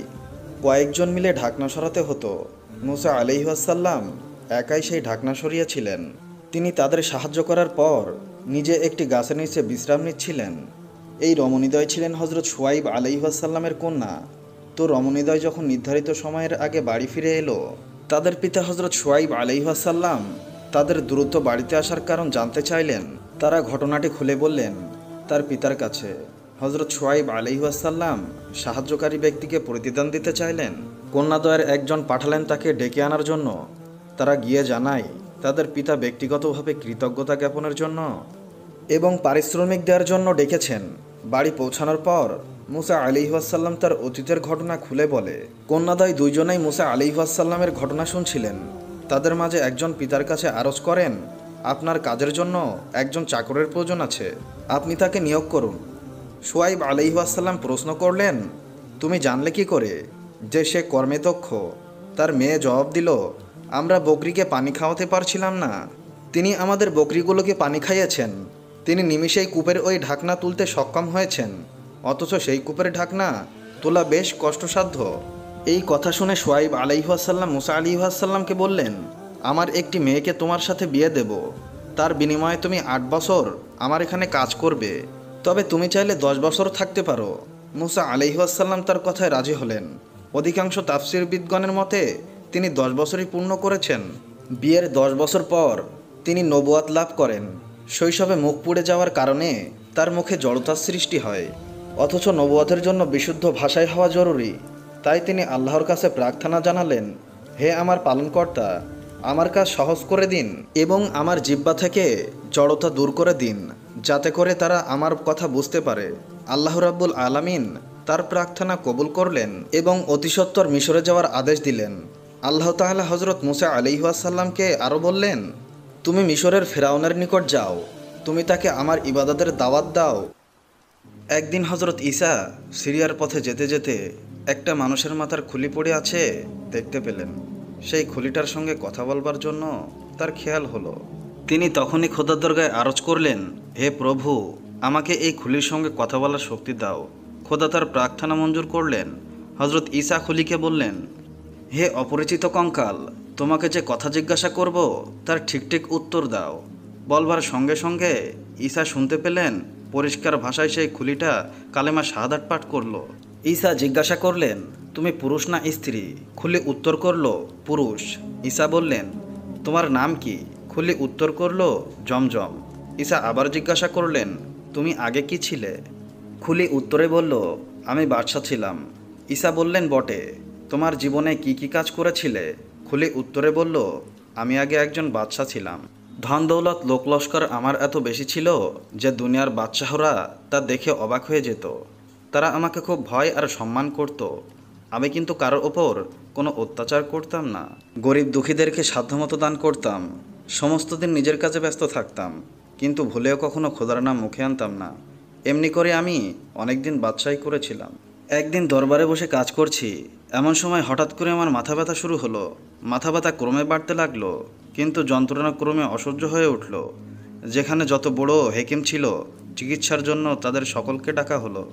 কয়েকজন মিলে ঢাকনা সরাতে হতো। মুসা আলাইহি ওয়াসাল্লাম একাই সেই ঢাকনা সরিয়েছিলেন। তিনি তাদের সাহায্য করার পর নিজে একটি গাছের নিচে বিশ্রাম নিচ্ছিলেন। এই রমণীদ্বয় ছিলেন হজরত শুআইব আলাইহি ওয়াসাল্লামের কন্যা। তো রমণীদ্বয় যখন নির্ধারিত সময়ের আগে বাড়ি ফিরে এলো, তাদের পিতা হজরত শুআইব আলাইহি ওয়াসাল্লাম তাদের দ্রুত বাড়িতে আসার কারণ জানতে চাইলেন। তারা ঘটনাটি খুলে বললেন তার পিতার কাছে। হজরত শুআইব আলাইহি ওয়াসাল্লাম সাহায্যকারী ব্যক্তিকে প্রতিদান দিতে চাইলেন। কন্যাদ্বয়ের একজন পাঠালেন তাকে ডেকে আনার জন্য। তারা গিয়ে জানায় তাদের পিতা ব্যক্তিগতভাবে কৃতজ্ঞতা জ্ঞাপনের জন্য এবং পারিশ্রমিক দেওয়ার জন্য ডেকেছেন। বাড়ি পৌঁছানোর পর মুসা আলাইহি ওয়াসাল্লাম তার অতীতের ঘটনা খুলে বলে। কন্যাদ্বয় দুইজনেই মুসা আলাইহি ওয়াসাল্লামের ঘটনা শুনছিলেন। তাদের মাঝে একজন পিতার কাছে আরজ করেন, আপনার কাজের জন্য একজন চাকরের প্রয়োজন আছে, আপনি তাকে নিয়োগ করুন। শুআইব আলাইহি ওয়াসাল্লাম প্রশ্ন করলেন, তুমি জানলে কি করে যে সে কর্মে দক্ষ? তার মেয়ে জবাব দিল, আমরা বকরিকে পানি খাওয়াতে পারছিলাম না, তিনি আমাদের বকরিগুলোকে পানি খাইয়েছেন। তিনি নিমিষেই কূপের ওই ঢাকনা তুলতে সক্ষম হয়েছেন, অথচ সেই কূপের ঢাকনা তোলা বেশ কষ্টসাধ্য। এই কথা শুনে শুআইব আলাইহি ওয়াসাল্লাম মুসা আলাইহি ওয়াসাল্লামকে বললেন, আমার একটি মেয়েকে তোমার সাথে বিয়ে দেব, তার বিনিময়ে তুমি 8 বছর আমার এখানে কাজ করবে, তবে তুমি চাইলে 10 বছর থাকতে পারো। মুসা আলাইহি ওয়াসাল্লাম তার কথায় রাজি হলেন। অধিকাংশ তাফসীরবিদগণের মতে তিনি 10 বছরই পূর্ণ করেছেন। বিয়ের 10 বছর পর তিনি নবুয়াত লাভ করেন। শৈশবে মুখ পুড়ে যাওয়ার কারণে তার মুখে জড়তার সৃষ্টি হয়, অথচ নবুয়াতের জন্য বিশুদ্ধ ভাষায় হওয়া জরুরি। তাই তিনি আল্লাহর কাছে প্রার্থনা জানালেন, হে আমার পালনকর্তা, আমার কাজ সহজ করে দিন এবং আমার জিহ্বা থেকে জড়তা দূর করে দিন, যাতে করে তারা আমার কথা বুঝতে পারে। আল্লাহ রাব্বুল আলামিন তার প্রার্থনা কবুল করলেন এবং অতিসত্বর মিশরে যাওয়ার আদেশ দিলেন। আল্লাহ তাআলা হজরত মুসা আলাইহি ওয়াসাল্লামকে আরও বললেন, তুমি মিশরের ফেরাউনের নিকট যাও, তুমি তাকে আমার ইবাদতের দাওয়াত দাও। একদিন হজরত ঈসা সিরিয়ার পথে যেতে যেতে একটা মানুষের মাথার খুলি পড়ে আছে দেখতে পেলেন। সেই খুলিটার সঙ্গে কথা বলবার জন্য তার খেয়াল হলো। তিনি তখনই খোদার দরগায় আরজ করলেন, হে প্রভু, আমাকে এই খুলির সঙ্গে কথা বলার শক্তি দাও। খোদা তার প্রার্থনা মঞ্জুর করলেন। হজরত ঈসা খুলিকে বললেন, হে অপরিচিত কঙ্কাল, তোমাকে যে কথা জিজ্ঞাসা করব তার ঠিক ঠিক উত্তর দাও। বলবার সঙ্গে সঙ্গে ঈসা শুনতে পেলেন পরিষ্কার ভাষায় সেই খুলিটা কালেমা শাহাদাত পাঠ করলো। ঈসা জিজ্ঞাসা করলেন, তুমি পুরুষ না স্ত্রী? খুলি উত্তর করলো, পুরুষ। ঈসা বললেন, তোমার নাম কি? খুলি উত্তর করলো, জমজম। ঈসা আবার জিজ্ঞাসা করলেন, তুমি আগে কি ছিলে? খুলি উত্তরে বলল, আমি বাদশা ছিলাম। ঈসা বললেন, বটে, তোমার জীবনে কি কি কাজ করেছিলে? খুলি উত্তরে বলল, আমি আগে একজন বাদশা ছিলাম। ধন দৌলত লোকলস্কর আমার এত বেশি ছিল যে দুনিয়ার বাদশাহরা তা দেখে অবাক হয়ে যেত। তারা আমাকে খুব ভয় আর সম্মান করত। আমি কিন্তু কারোর ওপর কোনো অত্যাচার করতাম না। গরিব দুঃখীদেরকে সাধ্যমতো দান করতাম। সমস্ত দিন নিজের কাজে ব্যস্ত থাকতাম, কিন্তু ভুলেও কখনো খোদার নাম মুখে আনতাম না। এমনি করে আমি অনেক দিন বাদশাহী করেছিলাম। একদিন দরবারে বসে কাজ করছি, এমন সময় হঠাৎ করে আমার মাথা ব্যথা শুরু হলো। মাথা ব্যথা ক্রমে বাড়তে লাগলো, কিন্তু যন্ত্রণা ক্রমে অসহ্য হয়ে উঠল। যেখানে যত বড় হেকিম ছিল, চিকিৎসার জন্য তাদের সকলকে ডাকা হলো,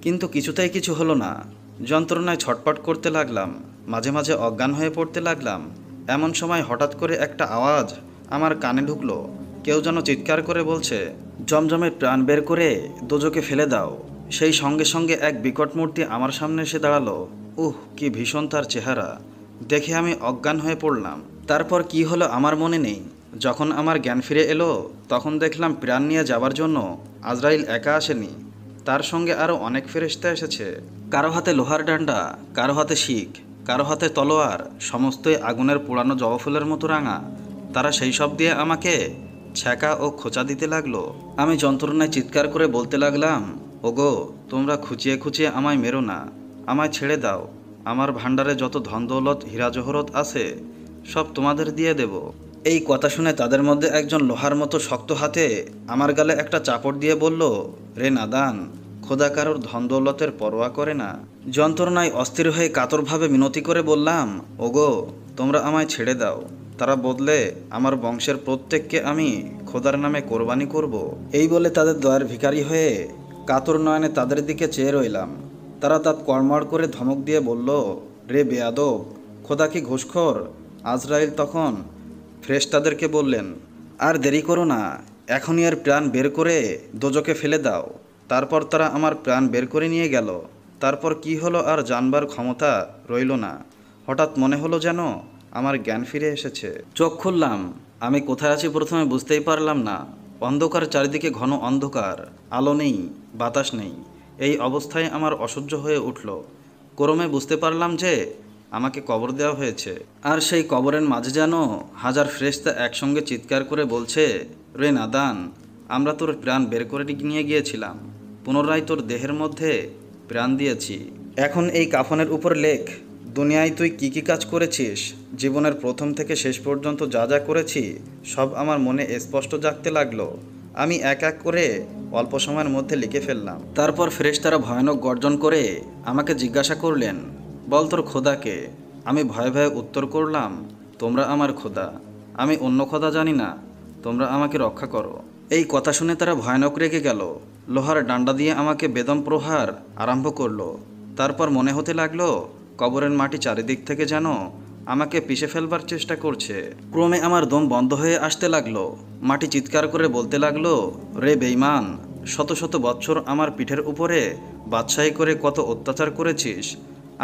কিন্তু কিছুতেই কিছু হলো না। যন্ত্রণায় ছটপট করতে লাগলাম, মাঝে মাঝে অজ্ঞান হয়ে পড়তে লাগলাম। এমন সময় হঠাৎ করে একটা আওয়াজ আমার কানে ঢুকলো। কেউ যেন চিৎকার করে বলছে, জমজমের প্রাণ বের করে দোজকে ফেলে দাও। সেই সঙ্গে সঙ্গে এক বিকট মূর্তি আমার সামনে এসে দাঁড়ালো। কি ভীষণ তার চেহারা! দেখে আমি অজ্ঞান হয়ে পড়লাম। তারপর কি হলো আমার মনে নেই। যখন আমার জ্ঞান ফিরে এলো, তখন দেখলাম প্রাণ নিয়ে যাবার জন্য আজরাইল একা আসেনি, তার সঙ্গে আরও অনেক ফেরেশতা এসেছে। কারো হাতে লোহার ডান্ডা, কারো হাতে শিক, কারো হাতে তলোয়ার, সমস্তই আগুনের পোড়ানো জবা ফুলের মতো রাঙা। তারা সেই সব দিয়ে আমাকে ছ্যাঁকা ও খোঁচা দিতে লাগলো। আমি যন্ত্রণায় চিৎকার করে বলতে লাগলাম, ওগো, তোমরা খুঁচিয়ে খুঁচিয়ে আমায় মেরো না, আমায় ছেড়ে দাও। আমার ভাণ্ডারে যত ধন দৌলত হীরা জহরত আছে সব তোমাদের দিয়ে দেব। এই কথা শুনে তাদের মধ্যে একজন লোহার মতো শক্ত হাতে আমার গালে একটা চাপড় দিয়ে বলল, রে নাদান, খোদা কারোর ধন দৌলতের পরোয়া করে না। যন্ত্রণায় অস্থির হয়ে কাতরভাবে মিনতি করে বললাম, ওগো, তোমরা আমায় ছেড়ে দাও। তারা বদলে আমার বংশের প্রত্যেককে আমি খোদার নামে কোরবানি করব। এই বলে তাদের দয়ার ভিখারি হয়ে কাতর নয়নে তাদের দিকে চেয়ে রইলাম। তারা দাঁত কড়মড় করে ধমক দিয়ে বলল, রে বেয়াদব, খোদা কি ঘুষখোর? আজরাইল তখন ফেরেশতাদেরকে বললেন, আর দেরি করো না, এখনই এর প্রাণ বের করে দোজকে ফেলে দাও। তারপর তারা আমার প্রাণ বের করে নিয়ে গেল। তারপর কি হলো আর জানবার ক্ষমতা রইল না। হঠাৎ মনে হলো যেন আমার জ্ঞান ফিরে এসেছে। চোখ খুললাম, আমি কোথায় আছি প্রথমে বুঝতেই পারলাম না। অন্ধকার, চারিদিকে ঘন অন্ধকার, আলো নেই, বাতাস নেই। এই অবস্থায় আমার অসহ্য হয়ে উঠল। ক্রমে বুঝতে পারলাম যে আমাকে কবর দেওয়া হয়েছে, আর সেই কবরের মাঝে যেন হাজার ফেরেশতা একসঙ্গে চিৎকার করে বলছে, রে নাদান, আমরা তোর প্রাণ বের করে নিয়ে গিয়েছিলাম, পুনরায় তোর দেহের মধ্যে প্রাণ দিয়েছি। এখন এই কাফনের উপর লেখ, দুনিয়ায় তুই কি কি কাজ করেছিস। জীবনের প্রথম থেকে শেষ পর্যন্ত যা যা করেছি সব আমার মনে স্পষ্ট জাগতে লাগলো। আমি এক এক করে অল্প সময়ের মধ্যে লিখে ফেললাম। তারপর ফেরেশতারা ভয়ানক গর্জন করে আমাকে জিজ্ঞাসা করলেন, বল তোর খোদাকে। আমি ভয়ে ভয়ে উত্তর করলাম, তোমরা আমার খোদা, আমি অন্য খোদা জানি না, তোমরা আমাকে রক্ষা করো। এই কথা শুনে তারা ভয়ানক রেগে গেল। লোহার ডান্ডা দিয়ে আমাকে বেদম প্রহার আরম্ভ করলো। তারপর মনে হতে লাগলো কবরের মাটি চারিদিক থেকে যেন আমাকে পিষে ফেলবার চেষ্টা করছে। ক্রমে আমার দম বন্ধ হয়ে আসতে লাগলো। মাটি চিৎকার করে বলতে লাগলো, রে বেঈমান, শত শত বৎসর আমার পিঠের উপরে বাদশাহী করে কত অত্যাচার করেছিস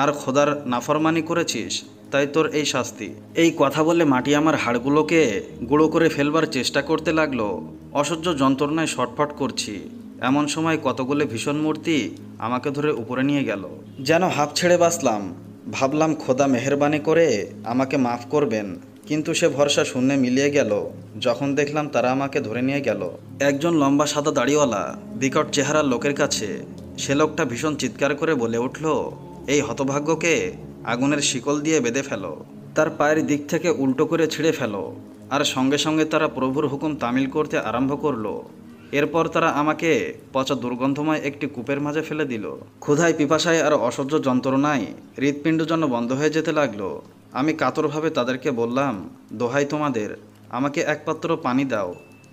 আর খোদার নাফরমানি করেছিস, তাই তোর এই শাস্তি। এই কথা বলে মাটি আমার হাড়গুলোকে গুঁড়ো করে ফেলবার চেষ্টা করতে লাগলো। অসহ্য যন্ত্রণায় ছটফট করছি। এমন সময় কতগুলো ভীষণ মূর্তি আমাকে ধরে উপরে নিয়ে গেল। যেন হাঁপ ছেড়ে বাঁচলাম। ভাবলাম খোদা মেহেরবানি করে আমাকে মাফ করবেন, কিন্তু সে ভরসা শূন্যে মিলিয়ে গেল যখন দেখলাম তারা আমাকে ধরে নিয়ে গেল একজন লম্বা সাদা দাড়িওয়ালা বিকট চেহারার লোকের কাছে। সে লোকটা ভীষণ চিৎকার করে বলে উঠল, এই হতভাগ্যকে আগুনের শিকল দিয়ে বেঁধে ফেলো, তার পায়ের দিক থেকে উল্টো করে ছিঁড়ে ফেলো। আর সঙ্গে সঙ্গে তারা প্রভুর হুকুম তামিল করতে আরম্ভ করলো। এরপর তারা আমাকে পচা দুর্গন্ধময় একটি কূপের মাঝে ফেলে দিল। ক্ষুধায়, পিপাসায় আর অসহ্য যন্ত্রণায় হৃৎপিণ্ড যেন বন্ধ হয়ে যেতে লাগলো। আমি কাতরভাবে তাদেরকে বললাম, দোহাই তোমাদের, আমাকে এক পাত্র পানি দাও।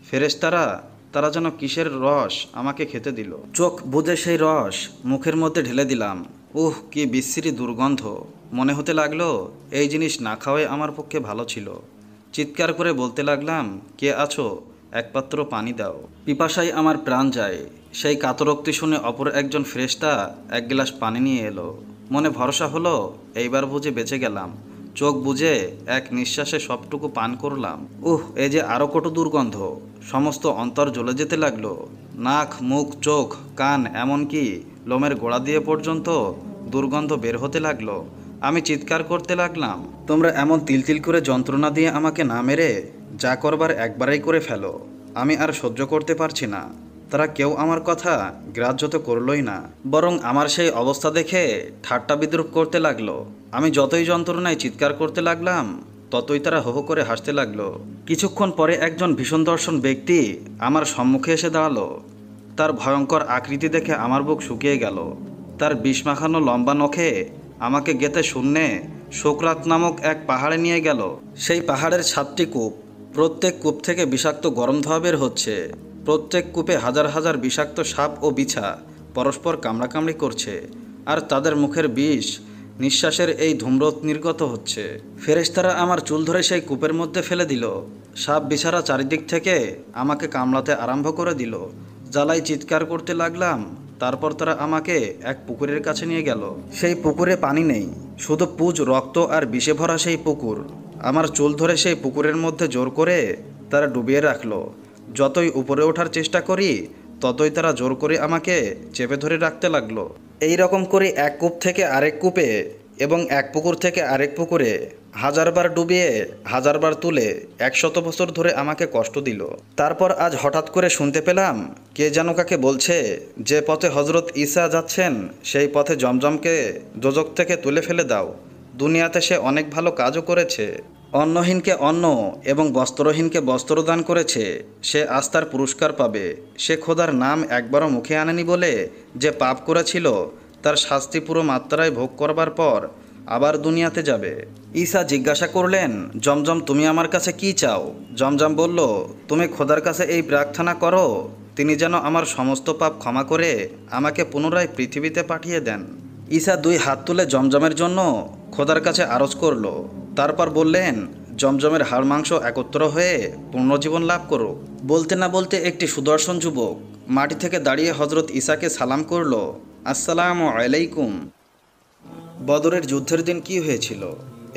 ফেরেশতারা তারা যেন কিসের রস আমাকে খেতে দিল। চোখ বুজে সেই রস মুখের মধ্যে ঢেলে দিলাম। কি বিশ্রী দুর্গন্ধ। মনে হতে লাগলো এই জিনিস না খাওয়াই আমার পক্ষে ভালো ছিল। চিৎকার করে বলতে লাগলাম, কে আছো, এক পাত্র পানি দাও। পিপাসায় আমার প্রাণ যায়। সেই কাতরোক্তি শুনে অপর একজন ফেরেশতা এক গ্লাস পানি নিয়ে এলো। মনে ভরসা হলো এইবার বুঝে বেঁচে গেলাম। চোখ বুজে এক নিঃশ্বাসে সবটুকু পান করলাম। এই যে আরও কটু দুর্গন্ধ। সমস্ত অন্তর জ্বলে যেতে লাগলো। নাক, মুখ, চোখ, কান, এমনকি লোমের গোড়া দিয়ে পর্যন্ত দুর্গন্ধ বের হতে লাগলো। আমি চিৎকার করতে লাগলাম, তোমরা এমন তিল করে যন্ত্রণা দিয়ে আমাকে না মেরে যা করবার একবারেই করে ফেলো। আমি আর সহ্য করতে পারছি না। তারা কেউ আমার কথা গ্রাহ্য তো করলই না, বরং আমার সেই অবস্থা দেখে ঠাট্টা বিদ্রুপ করতে লাগলো। আমি যতই যন্ত্রণায় চিৎকার করতে লাগলাম, ততই তারা হো হো করে হাসতে লাগলো। কিছুক্ষণ পরে একজন ভীষণ দর্শন ব্যক্তি আমার সম্মুখে এসে দাঁড়ালো। তার ভয়ঙ্কর আকৃতি দেখে আমার বুক শুকিয়ে গেল। তার বিষ মাখানো লম্বা নখে আমাকে গেতে শূন্যে শোকরাত নামক এক পাহাড়ে নিয়ে গেল। সেই পাহাড়ের 7টি কূপ, প্রত্যেক কূপ থেকে বিষাক্ত গরম ধোঁয়া বের হচ্ছে। প্রত্যেক কূপে হাজার হাজার বিষাক্ত সাপ ও বিছা পরস্পর কামড়াকামড়ি করছে, আর তাদের মুখের বিষ নিঃশ্বাসের এই ধূম্র নির্গত হচ্ছে। ফেরেশতারা আমার চুল ধরে সেই কূপের মধ্যে ফেলে দিল। সাপ বিছারা চারিদিক থেকে আমাকে কামড়াতে আরম্ভ করে দিল। জ্বালায় চিৎকার করতে লাগলাম। তারপর তারা আমাকে এক পুকুরের কাছে নিয়ে গেল। সেই পুকুরে পানি নেই, শুধু পুজ, রক্ত আর বিষে ভরা সেই পুকুর। আমার চুল ধরে সেই পুকুরের মধ্যে জোর করে তারা ডুবিয়ে রাখলো। যতই উপরে ওঠার চেষ্টা করি, ততই তারা জোর করে আমাকে চেপে ধরে রাখতে লাগলো। এই রকম করে এক কূপ থেকে আরেক কূপে এবং এক পুকুর থেকে আরেক পুকুরে হাজারবার ডুবিয়ে হাজারবার তুলে 100 বছর ধরে আমাকে কষ্ট দিল। তারপর আজ হঠাৎ করে শুনতে পেলাম কে যেন কাকে বলছে, যে পথে হজরত ঈসা যাচ্ছেন সেই পথে জমজমকে দোজক থেকে তুলে ফেলে দাও। দুনিয়াতে সে অনেক ভালো কাজও করেছে। অন্নহীনকে অন্ন এবং বস্ত্রহীনকে বস্ত্র দান করেছে। সে আজ তার পুরস্কার পাবে। সে খোদার নাম একবারও মুখে আনেনি বলে যে পাপ করেছিল, তার শাস্তি পুরো মাত্রায় ভোগ করবার পর আবার দুনিয়াতে যাবে। ঈসা জিজ্ঞাসা করলেন, জমজম তুমি আমার কাছে কি চাও? জমজম বলল, তুমি খোদার কাছে এই প্রার্থনা করো, তিনি যেন আমার সমস্ত পাপ ক্ষমা করে আমাকে পুনরায় পৃথিবীতে পাঠিয়ে দেন। ঈসা 2 হাত তুলে জমজমের জন্য খোদার কাছে আরজ করল। তারপর বললেন, জমজমের হাড় মাংস একত্র হয়ে পুনর্জীবন লাভ করুক। বলতে না বলতে একটি সুদর্শন যুবক মাটি থেকে দাঁড়িয়ে হজরত ঈসাকে সালাম করল, আসসালামু আলাইকুম। বদরের যুদ্ধের দিন কি হয়েছিল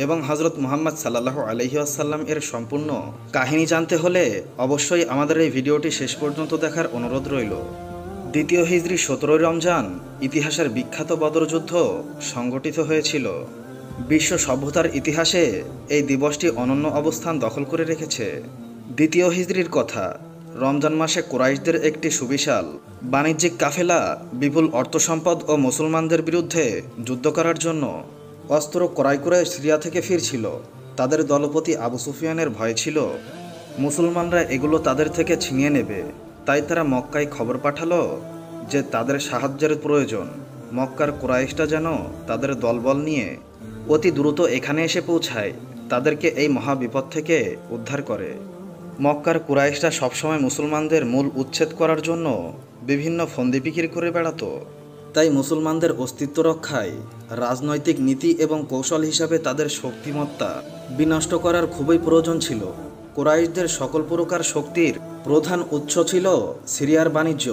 এবং হজরত মুহাম্মদ সাল্লাল্লাহু আলাইহি ওয়াসাল্লাম এর সম্পূর্ণ কাহিনী জানতে হলে অবশ্যই আমাদের এই ভিডিওটি শেষ পর্যন্ত দেখার অনুরোধ রইল। 2য় হিজরি 17 রমজান ইতিহাসের বিখ্যাত বদর যুদ্ধ সংঘটিত হয়েছিল। বিশ্ব সভ্যতার ইতিহাসে এই দিবসটি অনন্য অবস্থান দখল করে রেখেছে। 2য় হিজরির কথা, রমজান মাসে কুরাইশদের একটি সুবিশাল বাণিজ্যিক কাফেলা বিপুল অর্থসম্পদ ও মুসলমানদের বিরুদ্ধে যুদ্ধ করার জন্য অস্ত্র ক্রয় করে সিরিয়া থেকে ফিরছিল। তাদের দলপতি আবু সুফিয়ানের ভয় ছিল মুসলমানরা এগুলো তাদের থেকে ছিনিয়ে নেবে। তাই তারা মক্কায় খবর পাঠালো যে তাদের সাহায্যের প্রয়োজন। মক্কার কুরাইশটা যেন তাদের দলবল নিয়ে অতি দ্রুত এখানে এসে পৌঁছায়, তাদেরকে এই মহাবিপদ থেকে উদ্ধার করে। মক্কার কুরাইশরা সবসময় মুসলমানদের মূল উচ্ছেদ করার জন্য বিভিন্ন ফন্দি বিক্রি করে বেড়াতো। তাই মুসলমানদের অস্তিত্ব রক্ষায় রাজনৈতিক নীতি এবং কৌশল হিসাবে তাদের শক্তিমত্তা বিনষ্ট করার খুবই প্রয়োজন ছিল। কুরাইশদের সকল প্রকার শক্তির প্রধান উৎস ছিল সিরিয়ার বাণিজ্য।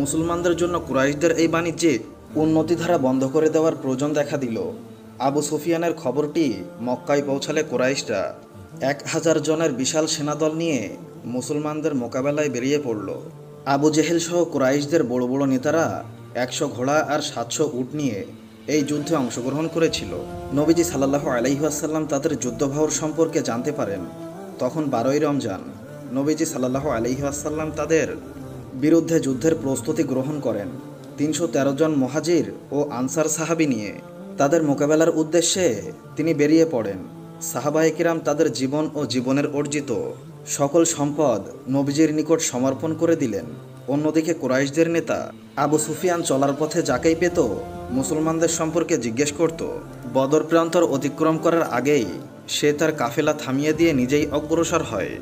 মুসলমানদের জন্য কুরাইশদের এই বাণিজ্যিক উন্নতিধারা বন্ধ করে দেওয়ার প্রয়োজন দেখা দিল। আবু সুফিয়ানের খবরটি মক্কায় পৌঁছালে কুরাইশরা 1000 জনের বিশাল সেনাদল নিয়ে মুসলমানদের মোকাবেলায় বেরিয়ে পড়ল। আবু জেহেল সহ কুরাইশদের বড় বড় নেতারা 100 ঘোড়া আর 700 উট নিয়ে এই যুদ্ধে অংশগ্রহণ করেছিল। নবীজি সাল্লাল্লাহু আলাইহি ওয়াসাল্লাম তাদের যুদ্ধভার সম্পর্কে জানতে পারেন তখন 12ই রমজান। নবীজি সাল্লাল্লাহু আলাইহি ওয়াসাল্লাম তাদের বিরুদ্ধে যুদ্ধের প্রস্তুতি গ্রহণ করেন। 313 জন মুহাজির ও আনসার সাহাবী নিয়ে তাদের মোকাবেলার উদ্দেশ্যে তিনি বেরিয়ে পড়েন। সাহাবায়ে কিরাম তাদের জীবন ও জীবনের অর্জিত সকল সম্পদ নবীজির নিকট সমর্পণ করে দিলেন। অন্যদিকে কুরাইশদের নেতা আবু সুফিয়ান চলার পথে যাকেই পেত মুসলমানদের সম্পর্কে জিজ্ঞেস করত। বদর প্রান্তর অতিক্রম করার আগেই সে তার কাফেলা থামিয়ে দিয়ে নিজেই অগ্রসর হয়।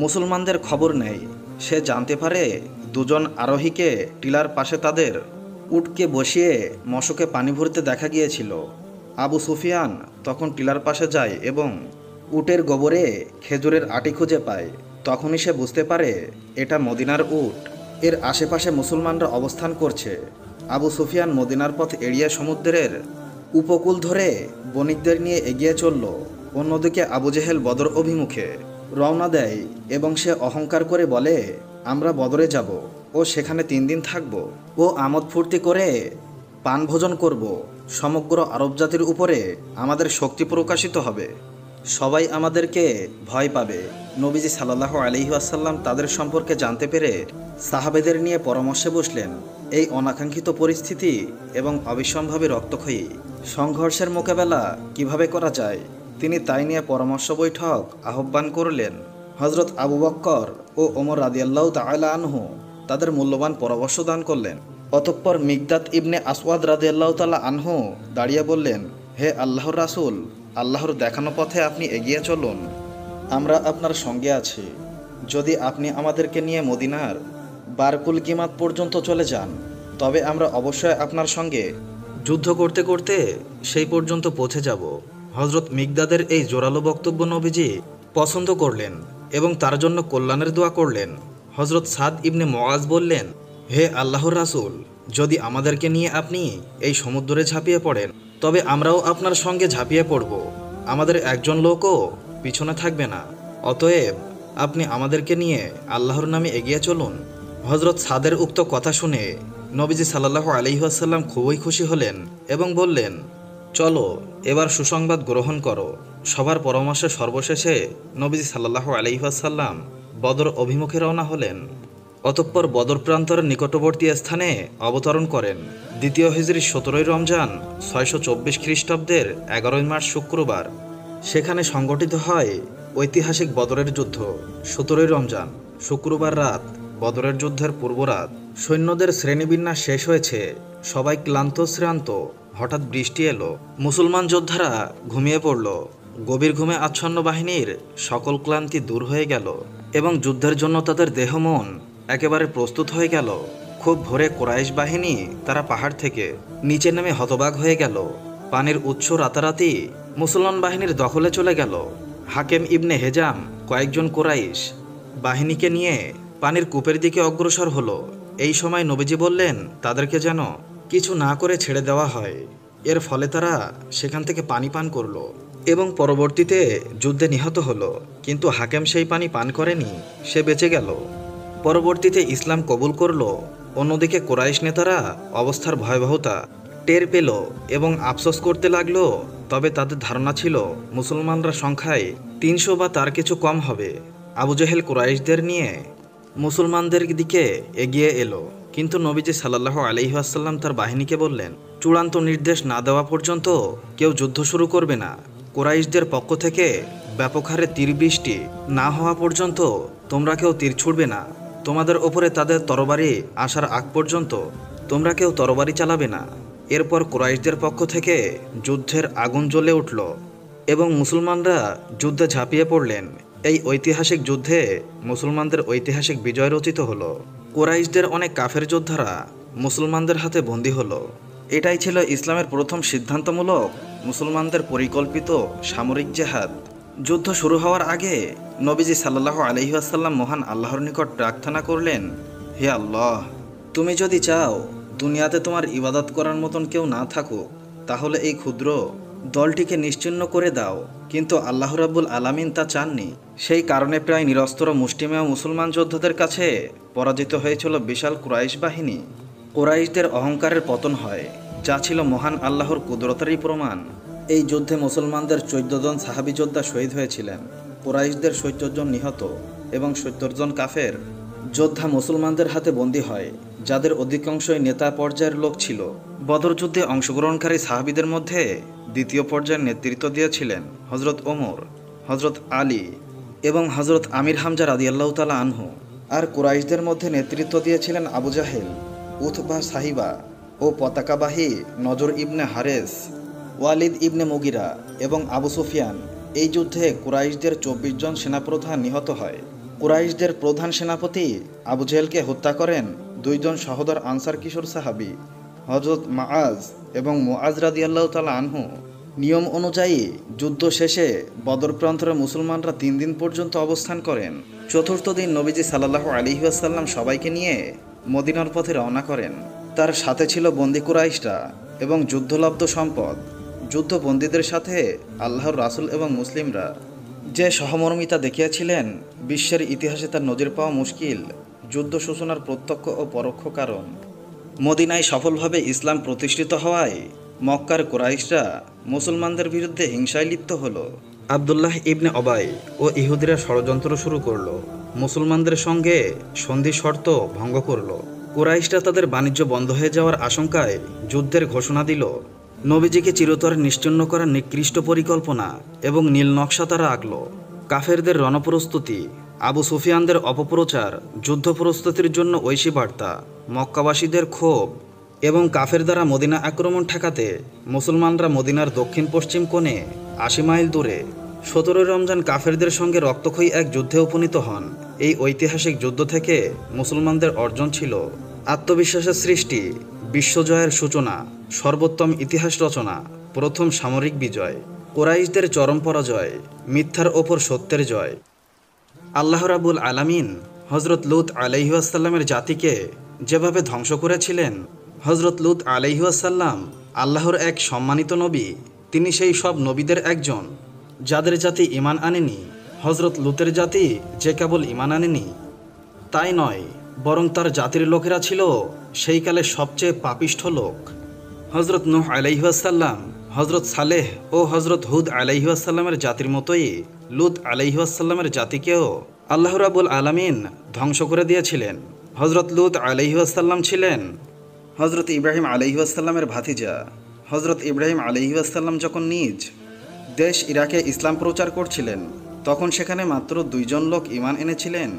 মুসলমানদের খবর নেয়। সে জানতে পারে 2 জন আরোহীকে টিলার পাশে তাদের উটকে বসিয়ে মশকে পানি ভরতে দেখা গিয়েছিল। আবু সুফিয়ান তখন টিলার পাশে যায় এবং উটের গোবরে খেজুরের আটি খুঁজে পায়। তখনই সে বুঝতে পারে এটা মদিনার উট। এর আশেপাশে মুসলমানরা অবস্থান করছে। আবু সুফিয়ান মদিনার পথ এড়িয়ে সমুদ্রের উপকূল ধরে বণিকদের নিয়ে এগিয়ে চলল। অন্যদিকে আবু জেহেল বদর অভিমুখে রওনা দেয় এবং সে অহংকার করে বলে, আমরা বদরে যাব ও সেখানে 3 দিন থাকব ও আমোদ ফুর্তি করে পান ভোজন করব। সমগ্র আরব জাতির উপরে আমাদের শক্তি প্রকাশিত হবে, সবাই আমাদেরকে ভয় পাবে। নবীজি সাল্লাল্লাহু আলাইহি ওয়াসাল্লাম তাদের সম্পর্কে জানতে পেরে সাহাবেদের নিয়ে পরামর্শে বসলেন। এই অনাকাঙ্ক্ষিত পরিস্থিতি এবং অবিসম্ভাবী রক্তক্ষয়ী সংঘর্ষের মোকাবেলা কিভাবে করা যায়, তিনি তাই নিয়ে পরামর্শ বৈঠক আহ্বান করলেন। হজরত আবু বক্কর ও ওমর রাদিয়াল্লাহু তাআলা আনহু তাদের মূল্যবান পরামর্শ দান করলেন। অতঃপর মিকদাদ ইবনে আসওয়াদ রাদিয়াল্লাহু তাআলা আনহু দাঁড়িয়ে বললেন, হে আল্লাহর রাসূল, আল্লাহর দেখানো পথে আপনি এগিয়ে চলুন, আমরা আপনার সঙ্গে আছি। যদি আপনি আমাদেরকে নিয়ে মদিনার বারকুল কিমাত পর্যন্ত চলে যান, তবে আমরা অবশ্যই আপনার সঙ্গে যুদ্ধ করতে করতে সেই পর্যন্ত পৌঁছে যাব। হজরত মিকদাদের এই জোরালো বক্তব্য নবীজি পছন্দ করলেন এবং তার জন্য কল্যাণের দোয়া করলেন। হজরত সাদ ইবনে মুআজ বললেন, হে আল্লাহর রাসূল, যদি আমাদেরকে নিয়ে আপনি এই সমুদ্রে ঝাঁপিয়ে পড়েন, তবে আমরাও আপনার সঙ্গে ঝাঁপিয়ে পড়ব, আমাদের একজন লোকও পিছনে থাকবে না। অতএব আপনি আমাদেরকে নিয়ে আল্লাহর নামে এগিয়ে চলুন। হজরত সাদের উক্ত কথা শুনে নবীজি সাল্লাল্লাহু আলাইহি ওয়াসাল্লাম খুবই খুশি হলেন এবং বললেন, চলো এবার সুসংবাদ গ্রহণ করো। সবার পরামর্শে সর্বশেষে নবীজি সাল্লাল্লাহু আলাইহি ওয়াসাল্লাম বদর অভিমুখে রওনা হলেন। অতঃপর বদর প্রান্তরের নিকটবর্তী স্থানে অবতরণ করেন। দ্বিতীয় হিজরি 17 রমজান 624 খ্রিস্টাব্দের 11 মার্চ শুক্রবার সেখানে সংগঠিত হয় ঐতিহাসিক বদরের যুদ্ধ। 17 রমজান শুক্রবার রাত বদরের যুদ্ধের পূর্বরাত। সৈন্যদের শ্রেণীবিন্যাস শেষ হয়েছে, সবাই ক্লান্ত শ্রান্ত। হঠাৎ বৃষ্টি এলো, মুসলমান যোদ্ধারা ঘুমিয়ে পড়ল। গভীর ঘুমে আচ্ছন্ন বাহিনীর সকল ক্লান্তি দূর হয়ে গেল এবং যুদ্ধের জন্য তাদের দেহ মন একেবারে প্রস্তুত হয়ে গেল। খুব ভোরে কুরাইশ বাহিনী তারা পাহাড় থেকে নিচে নেমে হতবাক হয়ে গেল। পানির উৎস রাতারাতি মুসলমান বাহিনীর দখলে চলে গেল। হাকেম ইবনে হেজাম কয়েকজন কুরাইশ বাহিনীকে নিয়ে পানির কূপের দিকে অগ্রসর হলো। এই সময় নবীজি বললেন তাদেরকে যেন কিছু না করে ছেড়ে দেওয়া হয়। এর ফলে তারা সেখান থেকে পানি পান করলো এবং পরবর্তীতে যুদ্ধে নিহত হলো। কিন্তু হাকেম সেই পানি পান করেনি, সে বেঁচে গেল। পরবর্তীতে ইসলাম কবুল করল। অন্যদিকে কুরাইশ নেতারা অবস্থার ভয়াবহতা টের পেল এবং আফসোস করতে লাগলো। তবে তাদের ধারণা ছিল মুসলমানরা সংখ্যায় 300 বা তার কিছু কম হবে। আবু জেহেল কুরাইশদের নিয়ে মুসলমানদের দিকে এগিয়ে এলো, কিন্তু নবীজি সাল্লাল্লাহু আলাইহি ওয়াসাল্লাম তার বাহিনীকে বললেন, চূড়ান্ত নির্দেশ না দেওয়া পর্যন্ত কেউ যুদ্ধ শুরু করবে না। কুরাইশদের পক্ষ থেকে ব্যাপক হারে তীর বৃষ্টি না হওয়া পর্যন্ত তোমরা কেউ তীর ছুড়বে না। তোমাদের ওপরে তাদের তরবারি আসার আগ পর্যন্ত তোমরা কেউ তরবারি চালাবে না। এরপর কুরাইশদের পক্ষ থেকে যুদ্ধের আগুন জ্বলে উঠল এবং মুসলমানরা যুদ্ধে ঝাঁপিয়ে পড়লেন। এই ঐতিহাসিক যুদ্ধে মুসলমানদের ঐতিহাসিক বিজয় রচিত হলো। কুরাইশদের অনেক কাফের যোদ্ধারা মুসলমানদের হাতে বন্দী হলো। এটাই ছিল ইসলামের প্রথম সিদ্ধান্তমূলক মুসলমানদের পরিকল্পিত সামরিক জেহাদ। যুদ্ধ শুরু হওয়ার আগে নবীজি সাল্লাল্লাহু আলাইহি ওয়াসাল্লাম মহান আল্লাহর নিকট প্রার্থনা করলেন, হে আল্লাহ, তুমি যদি চাও দুনিয়াতে তোমার ইবাদত করার মতন কেউ না থাকুক, তাহলে এই ক্ষুদ্র দলটিকে নিশ্চিহ্ন করে দাও। কিন্তু আল্লাহ রাব্বুল আলামিন তা চাননি। সেই কারণে প্রায় নিরস্ত্র মুষ্টিমেয় মুসলমান যোদ্ধাদের কাছে পরাজিত হয়েছিল বিশাল কুরাইশ বাহিনী। কুরাইশদের অহংকারের পতন হয়, যা ছিল মহান আল্লাহর কুদরতেরই প্রমাণ। এই যুদ্ধে মুসলমানদের 14 জন সাহাবী যোদ্ধা শহীদ হয়েছিলেন। কুরাইশদের 70 জন নিহত এবং 70 জন কাফের যোদ্ধা মুসলমানদের হাতে বন্দী হয়, যাদের অধিকাংশই নেতা পর্যায়ের লোক ছিল। বদর যুদ্ধে অংশগ্রহণকারী সাহাবীদের মধ্যে দ্বিতীয় পর্যায়ের নেতৃত্ব দিয়েছিলেন হজরত ওমর, হজরত আলী এবং হজরত আমির হামজা রাদিয়াল্লাহু তাআলা আনহু। আর কুরাইশদের মধ্যে নেতৃত্ব দিয়েছিলেন আবু জাহেল, উতবা সাহিবা ও পতাকাবাহী নজর ইবনে হারেস, ওয়ালিদ ইবনে মুগিরা এবং আবু সুফিয়ান। এই যুদ্ধে কুরাইশদের 24 জন সেনাপ্রধান নিহত হয়। কুরাইশদের প্রধান সেনাপতি আবু জেহেলকে হত্যা করেন 2 জন সহোদর আনসার কিশোর সাহাবী। হজরত মাআজ এবং মুআজ রাদিয়াল্লাহু তাআলা আনহু নিয়ম অনুযায়ী যুদ্ধ শেষে বদর প্রান্তরে মুসলমানরা 3 দিন পর্যন্ত অবস্থান করেন। চতুর্থ দিন নবীজি সাল্লাল্লাহু আলাইহি ওয়াসাল্লাম সবাইকে নিয়ে মদিনার পথে রওনা করেন। তার সাথে ছিল বন্দী কুরাইশরা এবং যুদ্ধলব্ধ সম্পদ। যুদ্ধবন্দীদের সাথে আল্লাহর রাসূল এবং মুসলিমরা যে সহমর্মিতা দেখিয়েছিলেন, বিশ্বের ইতিহাসে তার নজির পাওয়া মুশকিল। যুদ্ধ সূচনার প্রত্যক্ষ ও পরোক্ষ কারণ, মদিনায় সফলভাবে ইসলাম প্রতিষ্ঠিত হওয়ায় মক্কার কুরাইশরা মুসলমানদের বিরুদ্ধে হিংসায় লিপ্ত হলো। আবদুল্লাহ ইবনে অবাই ও ইহুদিরা ষড়যন্ত্র শুরু করলো, মুসলমানদের সঙ্গে সন্ধি শর্ত ভঙ্গ করলো। কুরাইশরা তাদের বাণিজ্য বন্ধ হয়ে যাওয়ার আশঙ্কায় যুদ্ধের ঘোষণা দিল। নবীজিকে চিরতরে নিশ্চিহ্ন করার নিকৃষ্ট পরিকল্পনা এবং নীল নকশা তারা আঁকলো। কাফেরদের রণপ্রস্তুতি, আবু সুফিয়ানদের অপপ্রচার, যুদ্ধ প্রস্তুতির জন্য ঐশী বার্তা, মক্কাবাসীদের ক্ষোভ এবং কাফের দ্বারা মদিনা আক্রমণ ঠেকাতে মুসলমানরা মদিনার দক্ষিণ পশ্চিম কোণে ৮০ মাইল দূরে ১৭ রমজান কাফেরদের সঙ্গে রক্তক্ষয়ী এক যুদ্ধে উপনীত হন। এই ঐতিহাসিক যুদ্ধ থেকে মুসলমানদের অর্জন ছিল আত্মবিশ্বাসের সৃষ্টি, বিশ্বজয়ের সূচনা, সর্বোত্তম ইতিহাস রচনা, প্রথম সামরিক বিজয়, কুরাইশদের চরম পরাজয়, মিথ্যার ওপর সত্যের জয়। আল্লাহ রাব্বুল আলামিন হজরত লূত আলাইহি ওয়াসাল্লামের জাতিকে যেভাবে ধ্বংস করেছিলেন, হজরত লূত আলাইহি ওয়াসাল্লাম আল্লাহর এক সম্মানিত নবী। তিনি সেই সব নবীদের একজন যাদের জাতি ঈমান আনেনি। হজরত লূতের জাতি যে কেবল ঈমান আনেনি তাই নয়, বরং তার জাতির লোকেরা ছিল সেই কালের সবচেয়ে পাপিষ্ঠ লোক। হজরত নূহ আলাইহি ওয়াসাল্লাম, হজরত সালেহ ও হজরত হুদ আলাইহি ওয়াসাল্লামের জাতির মতোই লূত আলাইহি ওয়াসাল্লামের জাতিকেও আল্লাহ রাব্বুল আলামিন ধ্বংস করে দিয়েছিলেন। হজরত লূত আলাইহি ওয়াসাল্লাম ছিলেন হজরত ইব্রাহিম আলাইহি ওয়াসাল্লামের ভাতিজা। হজরত ইব্রাহিম আলাইহি ওয়াসাল্লাম যখন নিজ দেশ ইরাকে ইসলাম প্রচার করছিলেন, তখন সেখানে মাত্র 2 জন লোক ঈমান এনেছিলেন।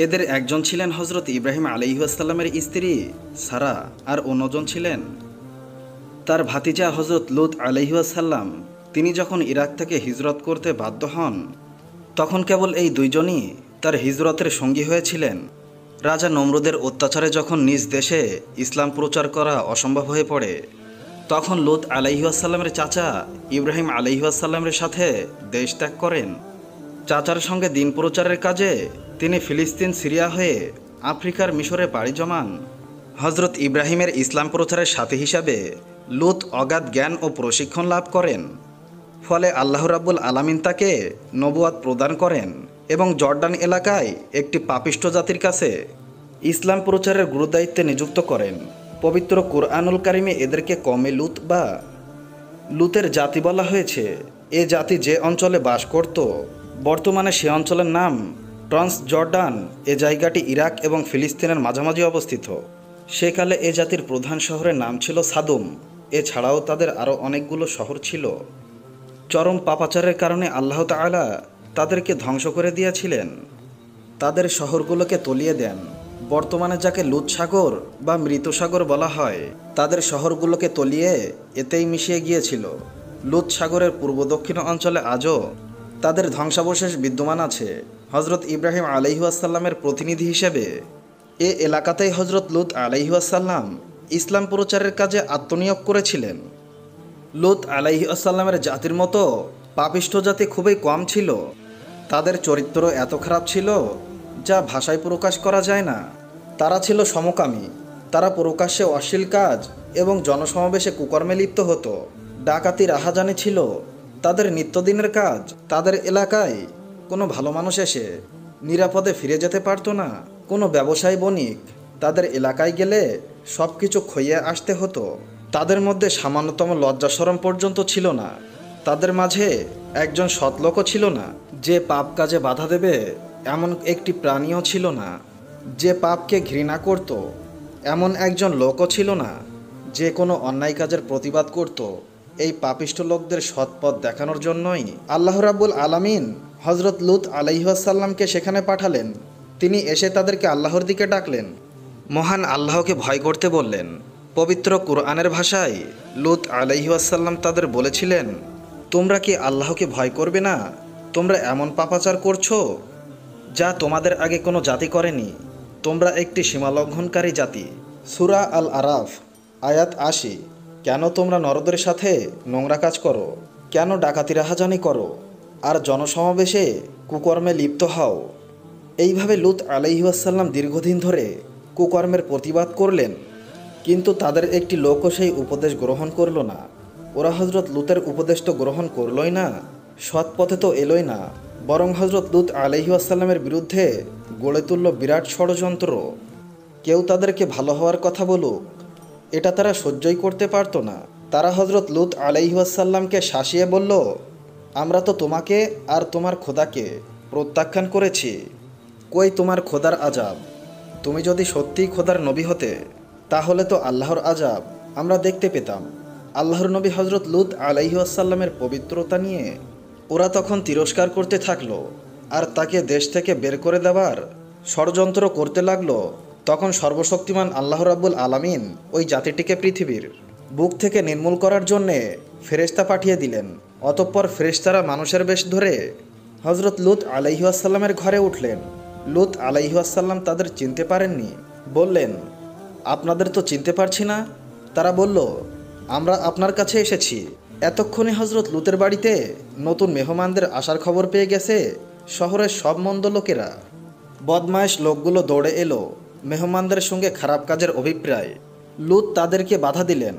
এদের একজন ছিলেন হজরত ইব্রাহিম আলাইহি ওয়াসাল্লামের স্ত্রী সারা, আর অন্যজন ছিলেন তার ভাতিজা হজরত লূত আলাইহি ওয়াসাল্লাম। তিনি যখন ইরাক থেকে হিজরত করতে বাধ্য হন, তখন কেবল এই 2 জনই তার হিজরতের সঙ্গী হয়েছিলেন। রাজা নমরুদের অত্যাচারে যখন নিজ দেশে ইসলাম প্রচার করা অসম্ভব হয়ে পড়ে, তখন লূত আলাইহি ওয়াসাল্লামের চাচা ইব্রাহিম আলাইহি ওয়াসাল্লামের সাথে দেশ ত্যাগ করেন। চাচার সঙ্গে দিন প্রচারের কাজে তিনি ফিলিস্তিন, সিরিয়া হয়ে আফ্রিকার মিশরে পাড়ি জমান। হজরত ইব্রাহিমের ইসলাম প্রচারের সাথী হিসাবে লূত অগাধ জ্ঞান ও প্রশিক্ষণ লাভ করেন। ফলে আল্লাহ রাব্বুল আলামিন তাকে নবুয়াত প্রদান করেন এবং জর্ডান এলাকায় একটি পাপিষ্ঠ জাতির কাছে ইসলাম প্রচারের গুরুদায়িত্বে নিযুক্ত করেন। পবিত্র কুরআনুল কারিমে এদেরকে কমে লূত বা লূতের জাতি বলা হয়েছে। এ জাতি যে অঞ্চলে বাস করত, বর্তমানে সে অঞ্চলের নাম ট্রান্স জর্ডান। এ জায়গাটি ইরাক এবং ফিলিস্তিনের মাঝামাঝি অবস্থিত। সেকালে এ জাতির প্রধান শহরের নাম ছিল সাদুম। এছাড়াও তাদের আরও অনেকগুলো শহর ছিল। চরম পাপাচারের কারণে আল্লাহ তাআলা তাদেরকে ধ্বংস করে দিয়েছিলেন। তাদের শহরগুলোকে তলিয়ে দেন। বর্তমানে যাকে লূত সাগর বা মৃত সাগর বলা হয়, তাদের শহরগুলোকে তলিয়ে এতেই মিশিয়ে গিয়েছিল। লূত সাগরের পূর্ব দক্ষিণ অঞ্চলে আজও তাদের ধ্বংসাবশেষ বিদ্যমান আছে। হজরত ইব্রাহিম আলাইহি ওয়াসাল্লামের প্রতিনিধি হিসেবে এ এলাকাতেই হজরত লূত আলাইহি ওয়াসাল্লাম ইসলাম প্রচারের কাজে আত্মনিয়োগ করেছিলেন। লূত আলাইহি ওয়াসাল্লামের জাতির মতো পাপিষ্ঠ জাতি খুবই কম ছিল। তাদের চরিত্র এত খারাপ ছিল যা ভাষায় প্রকাশ করা যায় না। তারা ছিল সমকামী। তারা প্রকাশ্যে অশ্লীল কাজ এবং জনসমাবেশে কুকর্মে লিপ্ত হতো। ডাকাতি রাহাজানি ছিল তাদের নিত্যদিনের কাজ। তাদের এলাকায় কোনো ভালো মানুষ এসে নিরাপদে ফিরে যেতে পারতো না। কোনো ব্যবসায়ী বণিক তাদের এলাকায় গেলে সব কিছু খইয়ে আসতে হতো। তাদের মধ্যে সামান্যতম লজ্জা শরম পর্যন্ত ছিল না। তাদের মাঝে একজন সৎলোকও ছিল না। যে পাপ কাজে বাধা দেবে এমন একটি প্রাণীও ছিল না। যে পাপকে ঘৃণা করত এমন একজন লোকও ছিল না। যে কোনো অন্যায় কাজের প্রতিবাদ করত। এই পাপিষ্ঠ লোকদের সৎপথ দেখানোর জন্যই আল্লাহ রাব্বুল আলামিন হজরত লূত আলাইহি ওয়াসাল্লামকে সেখানে পাঠালেন। তিনি এসে তাদেরকে আল্লাহর দিকে ডাকলেন, মহান আল্লাহকে ভয় করতে বললেন। পবিত্র কুরআনের ভাষায় লূত আলাইহি ওয়াসাল্লাম তাদের বলেছিলেন, তোমরা কি আল্লাহকে ভয় করবে না? তোমরা এমন পাপাচার করছো যা তোমাদের আগে কোনো জাতি করেনি। তোমরা একটি সীমালঙ্ঘনকারী জাতি। সূরা আল আরাফ আয়াত ৮০। কেন তোমরা নরদের সাথে নোংরা কাজ করো? কেন ডাকাতি রাহাজানি করো আর জনসমাবেশে কুকর্মে লিপ্ত হও? এইভাবে লূত আলাইহিওয়াসাল্লাম দীর্ঘদিন ধরে কুকর্মের প্রতিবাদ করলেন, কিন্তু তাদের একটি লোকও সেই উপদেশ গ্রহণ করল না। ওরা হজরত লূতের উপদেশ তো গ্রহণ করলই না, সৎ পথে তো এলোই না, বরং হজরত লূত আলাইহিওয়াসাল্লামের বিরুদ্ধে গড়ে তুলল বিরাট ষড়যন্ত্র। কেউ তাদেরকে ভালো হওয়ার কথা বলুক, এটা তারা সহ্যই করতে পারত না। তারা হজরত লূত আলাইহিওয়াসাল্লামকে শাসিয়ে বলল, আমরা তো তোমাকে আর তোমার খোদাকে প্রত্যাখ্যান করেছি। কই তোমার খোদার আজাব? তুমি যদি সত্যিই খোদার নবী হতে, তাহলে তো আল্লাহর আজাব আমরা দেখতে পেতাম। আল্লাহর নবী হজরত লূত আলাইহিওয়াসাল্লামের পবিত্রতা নিয়ে ওরা তখন তিরস্কার করতে থাকলো আর তাকে দেশ থেকে বের করে দেওয়ার ষড়যন্ত্র করতে লাগলো। তখন সর্বশক্তিমান আল্লাহ রাব্বুল আলামিন ওই জাতিটিকে পৃথিবীর বুক থেকে নির্মূল করার জন্যে ফেরেশতা পাঠিয়ে দিলেন। অতঃপর ফেরেশতারা মানুষের বেশ ধরে হজরত লূত আলাইহিওয়াসাল্লামের ঘরে উঠলেন। লূত আলাইহিওয়াসাল্লাম তাদের চিনতে পারেননি। বললেন, আপনাদের তো চিনতে পারছি না। তারা বলল, আমরা আপনার কাছে এসেছি। এতক্ষণে হজরত লূতের বাড়িতে নতুন মেহমানদের আসার খবর পেয়ে গেছে শহরের সব মন্দ লোকেরা। বদমায়েশ লোকগুলো দৌড়ে এলো মেহমানদের সঙ্গে খারাপ কাজের অভিপ্রায়। লূত তাদেরকে বাধা দিলেন,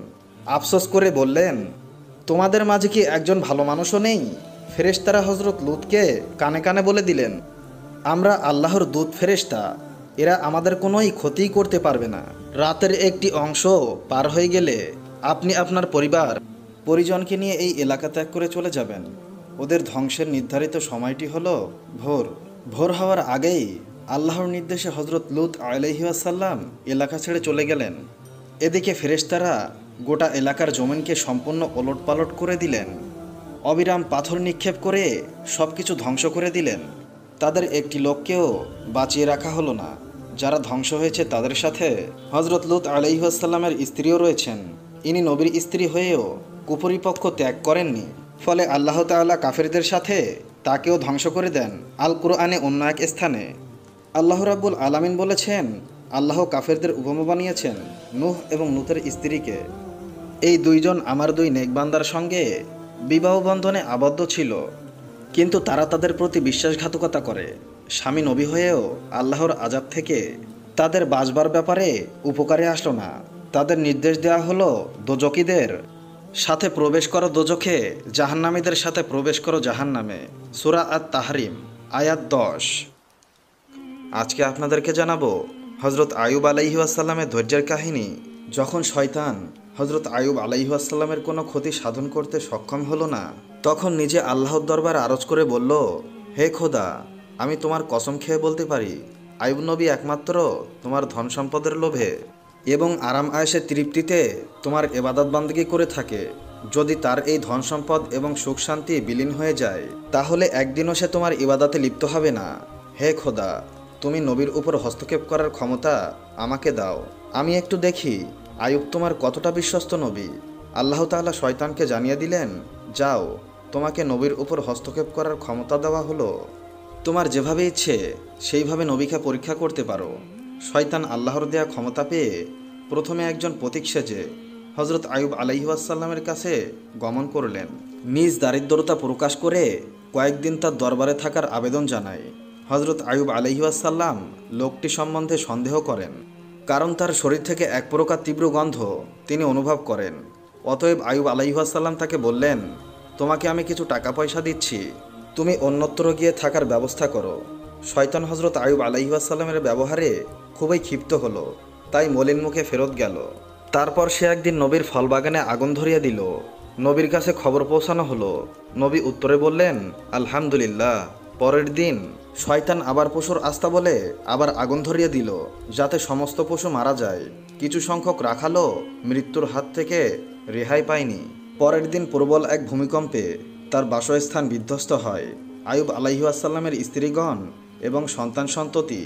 আফসোস করে বললেন, তোমাদের মাঝে কি একজন ভালো মানুষও নেই? ফেরেশতারা হজরত লূতকে কানে কানে বলে দিলেন, আমরা আল্লাহর দূত ফেরেশতা, এরা আমাদের কোনোই ক্ষতিই করতে পারবে না। রাতের একটি অংশ পার হয়ে গেলে আপনি আপনার পরিজনকে নিয়ে এই এলাকা ত্যাগ করে চলে যাবেন। ওদের ধ্বংসের নির্ধারিত সময়টি হলো ভোর। ভোর হওয়ার আগেই আল্লাহর নির্দেশে হজরত লূত আলাইহিওয়াসাল্লাম এলাকা ছেড়ে চলে গেলেন। এদিকে ফেরেশতারা গোটা এলাকার জমিনকে সম্পূর্ণ ওলটপালট করে দিলেন। অবিরাম পাথর নিক্ষেপ করে সব কিছু ধ্বংস করে দিলেন। তাদের একটি লোককেও বাঁচিয়ে রাখা হলো না। যারা ধ্বংস হয়েছে তাদের সাথে হজরত লূত আলাইহিওয়াসাল্লামের স্ত্রীও রয়েছেন। ইনি নবীর স্ত্রী হয়েও কুপরিপক্ষ ত্যাগ করেননি। ফলে আল্লাহ তাআলা কাফেরদের সাথে তাকেও ধ্বংস করে দেন। আল কুরআনে অন্য এক স্থানে আল্লাহ রাব্বুল আলামিন বলেছেন, আল্লাহ কাফেরদের উপমা বানিয়েছেন নূহ এবং লূতের স্ত্রীকে। এই দুইজন আমার দুই নেকবান্দার সঙ্গে বিবাহ বন্ধনে আবদ্ধ ছিল, কিন্তু তারা তাদের প্রতি বিশ্বাসঘাতকতা করে। স্বামী নবী হয়েও আল্লাহর আযাব থেকে তাদের বাঁচবার ব্যাপারে উপকারে আসলো না। তাদের নির্দেশ দেওয়া হলো, দোজখীদের সাথে প্রবেশ করো দোজখে, জাহান্নামীদের সাথে প্রবেশ করো জাহান্নামে। সূরা আত-তাহরিম আয়াত 10। আজকে আপনাদেরকে জানাবো হজরত আয়ুব আলাইহিওয়াসাল্লামের ধৈর্যের কাহিনী। যখন শয়তান হজরত আয়ুব আলাইহিওয়াসাল্লামের কোনো ক্ষতি সাধন করতে সক্ষম হলো না, তখন নিজে আল্লাহর দরবারে আরজ করে বলল, হে খোদা, আমি তোমার কসম খেয়ে বলতে পারি, আয়ুব নবী একমাত্র তোমার ধন সম্পদের লোভে এবং আরাম আয়েশের তৃপ্তিতে তোমার ইবাদত বান্দেগী করে থাকে। যদি তার এই ধন সম্পদ এবং সুখ শান্তি বিলীন হয়ে যায়, তাহলে একদিনও সে তোমার ইবাদতে লিপ্ত হবে না। হে খোদা, তুমি নবীর উপর হস্তক্ষেপ করার ক্ষমতা আমাকে দাও, আমি একটু দেখি আয়ুব তোমার কতটা বিশ্বস্ত নবী। আল্লাহ তাআলা শয়তানকে জানিয়ে দিলেন, যাও, তোমাকে নবীর উপর হস্তক্ষেপ করার ক্ষমতা দেওয়া হলো। তোমার যেভাবে ইচ্ছে সেইভাবে নবীকে পরীক্ষা করতে পারো। শয়তান আল্লাহর দেয়া ক্ষমতা পেয়ে প্রথমে একজন প্রতীক সেজে হজরত আয়ুব আলাইহিওয়াসাল্লামের কাছে গমন করলেন। নিজ দারিদ্রতা প্রকাশ করে কয়েকদিন তার দরবারে থাকার আবেদন জানায়। হজরত আয়ুব আলাইহিওয়াসাল্লাম লোকটি সম্বন্ধে সন্দেহ করেন, কারণ তার শরীর থেকে এক প্রকার তীব্র গন্ধ তিনি অনুভব করেন। অতএব আয়ুব আলাইহিওয়াসাল্লাম তাকে বললেন, তোমাকে আমি কিছু টাকা পয়সা দিচ্ছি, তুমি অন্যত্র গিয়ে থাকার ব্যবস্থা করো। শয়তান হজরত আয়ুব আলাইহিওয়াসাল্লামের ব্যবহারে খুবই ক্ষিপ্ত হলো, তাই মলিন মুখে ফেরত গেল। তারপর সে একদিন নবীর ফলবাগানে আগুন ধরিয়ে দিল। নবীর কাছে খবর পৌঁছানো হলো। নবী উত্তরে বললেন, আলহামদুলিল্লাহ। পরের দিন শয়তান আবার পশুর আস্থা বলে আবার আগুন ধরিয়ে দিল, যাতে সমস্ত পশু মারা যায়। কিছু সংখ্যক রাখালও মৃত্যুর হাত থেকে রেহাই পায়নি। পরের দিন প্রবল এক ভূমিকম্পে তার বাসস্থান বিধ্বস্ত হয়। আয়ুব আলাইহিওয়াসাল্লামের স্ত্রীগণ এবং সন্তান সন্ততি